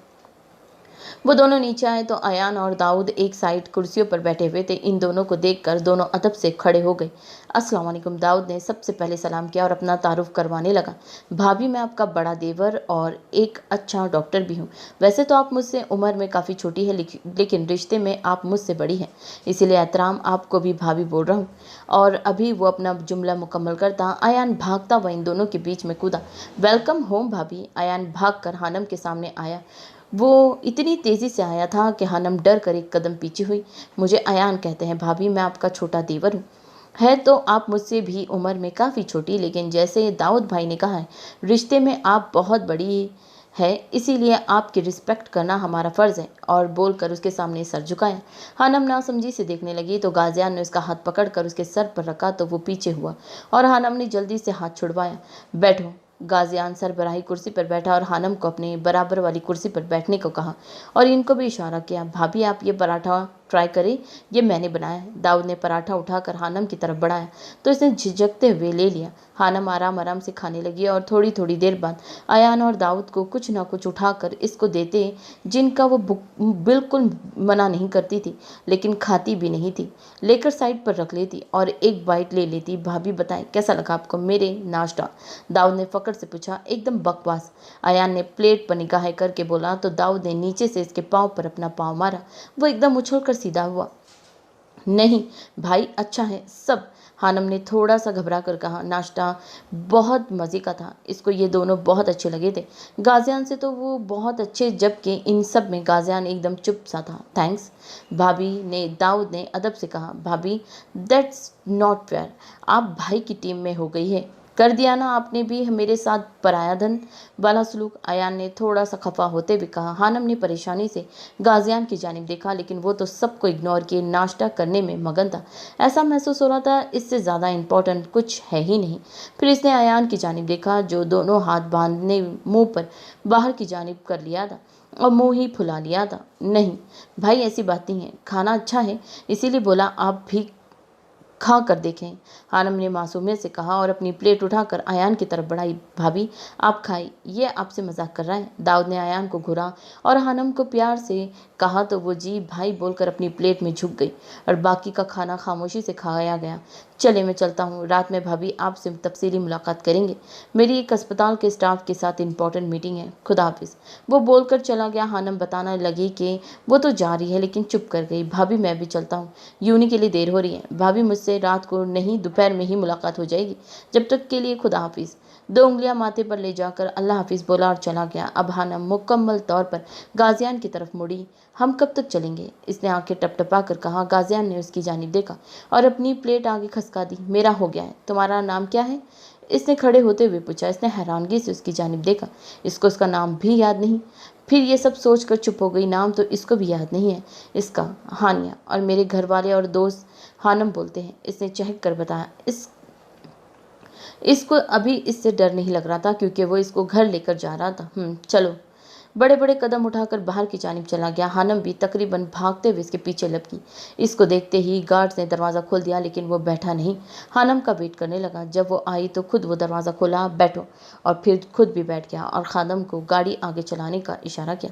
वो दोनों नीचे आए तो अयान और दाऊद एक साइड कुर्सियों पर बैठे हुए थे। इन दोनों को देखकर दोनों अदब से खड़े हो गए। अस्सलाम वालेकुम। दाऊद ने सबसे पहले सलाम किया और अपना तारुफ करवाने लगा। भाभी, मैं आपका बड़ा देवर और एक अच्छा डॉक्टर भी हूँ। वैसे तो आप मुझसे उम्र में काफ़ी छोटी है, लेकिन रिश्ते में आप मुझसे बड़ी हैं, इसीलिए एहतराम आपको भी भाभी बोल रहा हूँ। और अभी वो अपना जुमला मुकम्मल करता अयान भागता हुआ इन दोनों के बीच में कूदा। वेलकम होम भाभी। अयान भाग कर हानम के सामने आया। वो इतनी तेज़ी से आया था कि हानम डर कर एक कदम पीछे हुई। मुझे अयान कहते हैं भाभी, मैं आपका छोटा देवर हूँ। है तो आप मुझसे भी उम्र में काफ़ी छोटी, लेकिन जैसे दाऊद भाई ने कहा है, रिश्ते में आप बहुत बड़ी है, इसीलिए आपकी रिस्पेक्ट करना हमारा फ़र्ज़ है। और बोलकर उसके सामने सर झुकाया। हानम नासमझी से देखने लगी तो गाजियान ने उसका हाथ पकड़कर उसके सर पर रखा तो वो पीछे हुआ और हानम ने जल्दी से हाथ छुड़वाया। बैठो। गाजियान सरबराही कुर्सी पर बैठा और हानम को अपने बराबर वाली कुर्सी पर बैठने को कहा और इनको भी इशारा किया। भाभी, आप ये पराठा ट्राई करें, ये मैंने बनाया है। दाऊद ने पराठा उठाकर हानम की तरफ बढ़ाया तो इसने झिझकते हुए ले लिया। हानम आराम आराम से खाने लगी और थोड़ी थोड़ी देर बाद अयान और दाऊद को कुछ ना कुछ उठाकर इसको देते, जिनका वो बिल्कुल मना नहीं करती थी लेकिन खाती भी नहीं थी। लेकर साइड पर रख लेती और एक बाइट ले लेती। भाभी बताएं, कैसा लगा आपको मेरे नाश्ता? दाऊद ने फकर से पूछा। एकदम बकवास। अयान ने प्लेट पर निगाहें करके बोला तो दाऊद ने नीचे से इसके पाँव पर अपना पाँव मारा। वो एकदम उछलकर सीधा हुआ। नहीं भाई, अच्छा है सब। हानम ने थोड़ा सा घबरा कर कहा। नाश्ता बहुत मज़े का था, इसको ये दोनों बहुत अच्छे लगे थे। गाजियान से तो वो बहुत अच्छे, जबकि इन सब में गाजियान एकदम चुप सा था। थैंक्स भाभी ने दाऊद ने अदब से कहा। भाभी, दैट्स नॉट फेयर। आप भाई की टीम में हो गई है। कर दिया ना आपने भी मेरे साथ पराया धन वाला सलूक। अयान ने थोड़ा सा खफा होते हुए कहा। हानम ने परेशानी से गाजियान की जानिब देखा, लेकिन वो तो सबको इग्नोर किए नाश्ता करने में मगन था। ऐसा महसूस हो रहा था इससे ज़्यादा इम्पोर्टेंट कुछ है ही नहीं। फिर इसने अयान की जानिब देखा जो दोनों हाथ बांधने मुंह पर बाहर की जानिब कर लिया था और मुंह ही फुला लिया था। नहीं भाई, ऐसी बात नहीं है, खाना अच्छा है, इसीलिए बोला आप भी खा कर देखें। हानम ने मासूमियत से कहा और अपनी प्लेट उठाकर अयान की तरफ बढ़ाई। भाभी, आप खाई, ये आपसे मजाक कर रहा है। दाऊद ने अयान को घूरा और हानम को प्यार से कहा तो वो जी भाई बोलकर अपनी प्लेट में झुक गई और बाकी का खाना खामोशी से खाया गया। चले, मैं चलता हूँ, रात में भाभी आपसे तफसीली मुलाकात करेंगे। मेरी एक अस्पताल के स्टाफ के साथ इंपॉर्टेंट मीटिंग है। खुदा हाफिज़। वो बोलकर चला गया। हानम बताना लगी कि वो तो जा रही है, लेकिन चुप कर गई। भाभी, मैं भी चलता हूँ, यूनी के लिए देर हो रही है। भाभी, मुझसे रात को नहीं, दोपहर में ही मुलाकात हो जाएगी। जब तक के लिए खुदा हाफिज़। 2 उंगलियां माथे पर ले जाकर अल्लाह हाफिज़ बोला और चला गया। अब हानम मुकम्मल तौर पर गाजियान की तरफ मुड़ी। हम कब तक चलेंगे? इसने आंखें टपटपा कर कहा। गाजियान ने उसकी जानिब देखा और अपनी प्लेट आगे खसका दी। मेरा हो गया है, तुम्हारा नाम क्या है? इसने खड़े होते हुए पूछा। इसने हैरानगी से उसकी जानिब देखा। इसको उसका नाम भी याद नहीं। फिर ये सब सोचकर चुप हो गई। नाम तो इसको भी याद नहीं है इसका। हानिया, और मेरे घर वाले और दोस्त हानम बोलते हैं। इसने चहक कर बताया। इसको अभी इससे डर नहीं लग रहा था क्योंकि वो इसको घर लेकर जा रहा था। चलो। बड़े बड़े कदम उठाकर बाहर की जानिब चला गया। हानम भी तकरीबन भागते हुए इसके पीछे लपकी। इसको देखते ही गार्ड्स ने दरवाज़ा खोल दिया, लेकिन वो बैठा नहीं। हानम का वेट करने लगा। जब वो आई तो खुद वो दरवाज़ा खोला, बैठो, और फिर खुद भी बैठ गया और खादम को गाड़ी आगे चलाने का इशारा किया।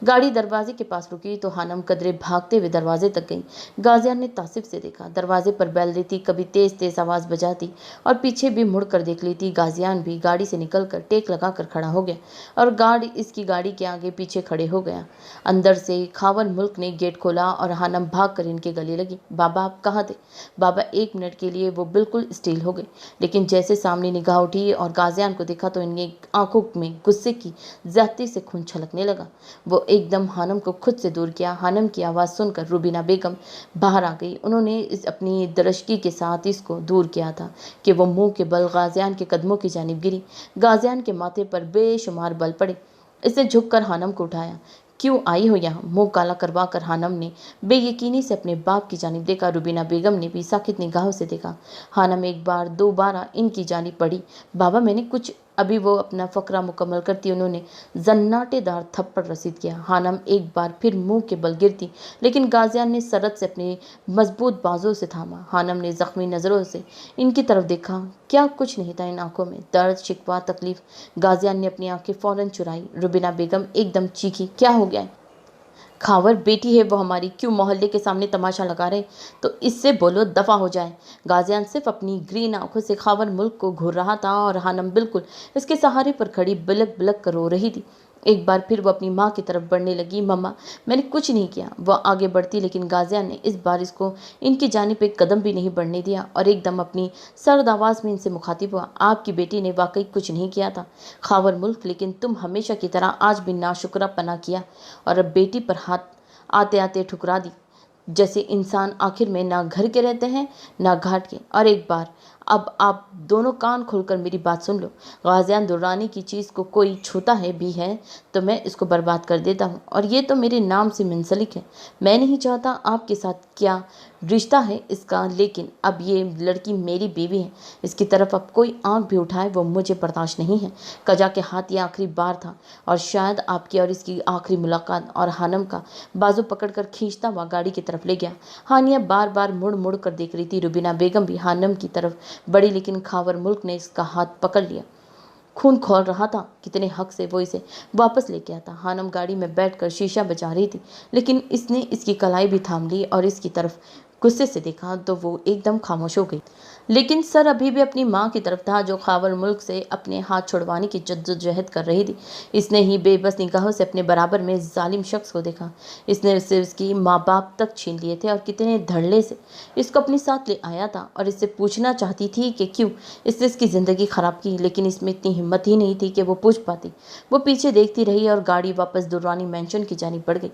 गाड़ी दरवाजे के पास रुकी तो हानम कदरे भागते हुए दरवाजे तक गई। गाजियान ने तासिफ से देखा। दरवाजे पर बेल देती, कभी तेज तेज आवाज़ बजाती और पीछे भी मुड़ कर देख लेती। गाजियान भी गाड़ी से निकलकर टेक लगाकर खड़ा हो गया और गार्ड इसकी गाड़ी के आगे पीछे खड़े हो गया। अंदर से खावन मुल्क ने गेट खोला और हानम भाग कर इनके गले लगी। बाबा, आप कहाँ थे? बाबा 1 मिनट के लिए वो बिल्कुल स्टील हो गए, लेकिन जैसे सामने निगाह उठी और गाजियान को देखा तो इनकी आंखों में गुस्से की ज्यादती से खून छलकने लगा। वो एकदम हानम को खुद से दूर किया। हानम की आवाज़ सुनकर रुबीना बेगम बाहर आ गई। उन्होंने अपनी दरशकी के साथ इसको दूर किया था कि वो मुंह के बल गाजियान के कदमों की जानिब गिरी। गाजियान के माथे पर बेशुमार बल पड़े। इसने झुककर हानम को उठाया। क्यों आई हो यहाँ? मुंह काला करवा कर हानम ने बेयकीनी से अपने बाप की जानिब देखा। रुबीना बेगम ने भी साकित निगाहों से देखा। हानम एक बार दोबारा इनकी जानिब पड़ी। बाबा मैंने कुछ अभी वो अपना फकरा मुकम्मल करती उन्होंने जन्नाटेदार थप्पड़ रसीद किया। हानम एक बार फिर मुंह के बल गिरती, लेकिन गाजियान ने सरत से अपने मजबूत बाजों से थामा। हानम ने जख्मी नज़रों से इनकी तरफ देखा। क्या कुछ नहीं था इन आंखों में, दर्द, शिकवा, तकलीफ। गाजियान ने अपनी आंखें फौरन चुराई। रुबीना बेगम एकदम चीखी, क्या हो गया है? खावर बेटी है वो हमारी, क्यों मोहल्ले के सामने तमाशा लगा रहे? तो इससे बोलो दफ़ा हो जाए। गाजियान सिर्फ अपनी ग्रीन आंखों से खावर मुल्क को घूर रहा था और हानम बिल्कुल इसके सहारे पर खड़ी बिलक बिलक कर रो रही थी। एक बार फिर वो अपनी माँ की तरफ बढ़ने लगी। मम्मा मैंने कुछ नहीं किया। वह आगे बढ़ती, लेकिन गाजियान ने इस बार इसको इनकी जानिब एक कदम भी नहीं बढ़ने दिया और एकदम अपनी सर्द आवाज़ में इनसे मुखातिब हुआ। आपकी बेटी ने वाकई कुछ नहीं किया था खावर मुल्क, लेकिन तुम हमेशा की तरह आज भी नाशुक्रापना किया और अब बेटी पर हाथ आते आते ठुकरा दी। जैसे इंसान आखिर में ना घर के रहते हैं ना घाट के। और एक बार अब आप दोनों कान खोलकर मेरी बात सुन लो। गाजियान दुर्रानी की चीज़ को कोई छूता है भी है तो मैं इसको बर्बाद कर देता हूँ, और ये तो मेरे नाम से मुंसलिक है। मैं नहीं चाहता आपके साथ क्या रिश्ता है इसका, लेकिन अब ये लड़की मेरी बीवी है। इसकी तरफ अब कोई आंख भी उठाए वो मुझे बर्दाश्त नहीं है। कजा के हाथ ये आखिरी बार था और शायद आपकी और इसकी आखिरी मुलाकात। और हानम का बाजू पकड़कर खींचता हुआ गाड़ी की तरफ ले गया। हानिया बार बार मुड़ मुड़ कर देख रही थी। रुबीना बेगम भी हानम की तरफ बढ़ी, लेकिन खावर मुल्क ने इसका हाथ पकड़ लिया। खून खोल रहा था, कितने हक से वो इसे वापस लेके आता। हानम गाड़ी में बैठकर शीशा बजा रही थी, लेकिन इसने इसकी कलाई भी थाम ली और इसकी तरफ गुस्से से देखा तो वो एकदम खामोश हो गई। लेकिन सर अभी भी अपनी माँ की तरफ था, जो खावर मुल्क से अपने हाथ छुड़वाने की जद्दोजहद कर रही थी। इसने ही बेबस निगाहों से अपने बराबर में जालिम शख्स को देखा। इसने उससे उसकी माँ बाप तक छीन लिए थे और कितने धड़ल्ले से इसको अपने साथ ले आया था और इससे पूछना चाहती थी कि क्यों इसने इसकी ज़िंदगी ख़राब की, लेकिन इसमें इतनी हिम्मत ही नहीं थी कि वो पूछ पाती। वो पीछे देखती रही और गाड़ी वापस दुर्रानी मैंशन की जानिब बढ़ गई।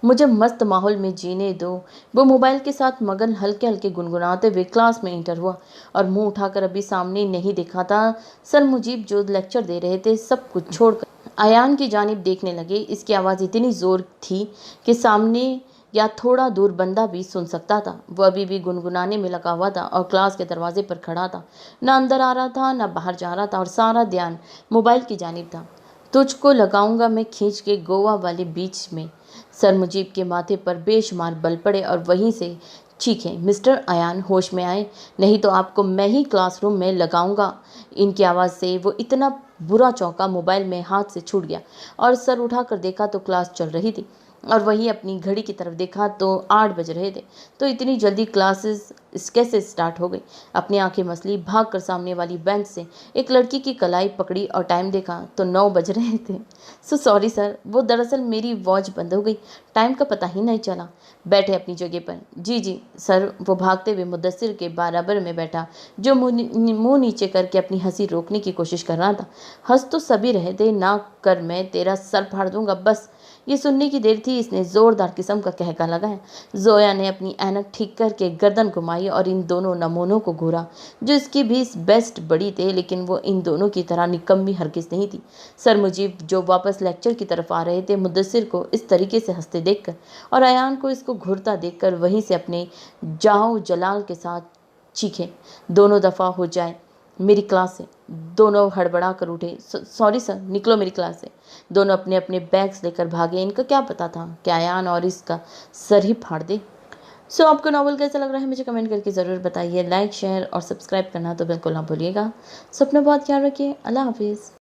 मुझे मस्त माहौल में जीने दो। वो मोबाइल के साथ मगन हल्के हल्के गुनगुनाते हुए क्लास में इंटर हुआ और मुंह उठाकर अभी सामने नहीं देखा था। सर मुजीब जो लेक्चर दे रहे थे सब कुछ छोड़कर अयान की जानिब देखने लगे। इसकी आवाज़ इतनी ज़ोर थी कि सामने या थोड़ा दूर बंदा भी सुन सकता था। वह अभी भी गुनगुनाने में लगा हुआ था और क्लास के दरवाजे पर खड़ा था। ना अंदर आ रहा था ना बाहर जा रहा था और सारा ध्यान मोबाइल की जानिब था। तुझको लगाऊंगा मैं खींच के गोवा वाले बीच में। सर मुजीब के माथे पर बेशुमार बल पड़े और वहीं से चीखें, मिस्टर अयान होश में आए, नहीं तो आपको मैं ही क्लासरूम में लगाऊंगा। इनकी आवाज़ से वो इतना बुरा चौंका मोबाइल में हाथ से छूट गया और सर उठाकर देखा तो क्लास चल रही थी और वहीं अपनी घड़ी की तरफ देखा तो 8 बज रहे थे। तो इतनी जल्दी क्लासेस कैसे स्टार्ट हो गई? अपनी आंखें मसली भागकर सामने वाली बेंच से एक लड़की की कलाई पकड़ी और टाइम देखा तो 9 बज रहे थे। सॉरी सर, वो दरअसल मेरी वॉच बंद हो गई, टाइम का पता ही नहीं चला। बैठे अपनी जगह पर। जी जी सर। वो भागते हुए मुद्दसिर के बराबर में बैठा, जो मुंह नीचे करके अपनी हंसी रोकने की कोशिश कर रहा था। हंस तो सभी रहे थे, ना कर मैं तेरा सर फाड़ दूंगा बस। ये सुनने की देर थी, इसने जोरदार किस्म का कहका लगाया। जोया ने अपनी ऐनक ठीक करके गर्दन घुमाई और इन दोनों नमूनों को घूरा, जो इसकी भी बेस्ट बड़ी थे, लेकिन वो इन दोनों की तरह निकम्मी हरगिज नहीं थी। सर मुजीब जो वापस लेक्चर की तरफ आ रहे थे, मुद्दसिर को इस तरीके से हंसते देखकर और अयान को इसको घूरता देखकर वहीं से अपने जाओ जलाल के साथ चीखे, दोनों दफ़ा हो जाए मेरी क्लास से। दोनों हड़बड़ा कर उठे। सॉरी सर, निकलो मेरी क्लास से। दोनों अपने अपने बैग्स लेकर भागे। इनका क्या पता था कि अयान और इसका सर ही फाड़ दे। सो आपको नॉवल कैसा लग रहा है मुझे कमेंट करके ज़रूर बताइए। लाइक शेयर और सब्सक्राइब करना तो बिल्कुल ना भूलिएगा। सो अपना बहुत ख्याल रखिए। अल्लाह हाफिज़।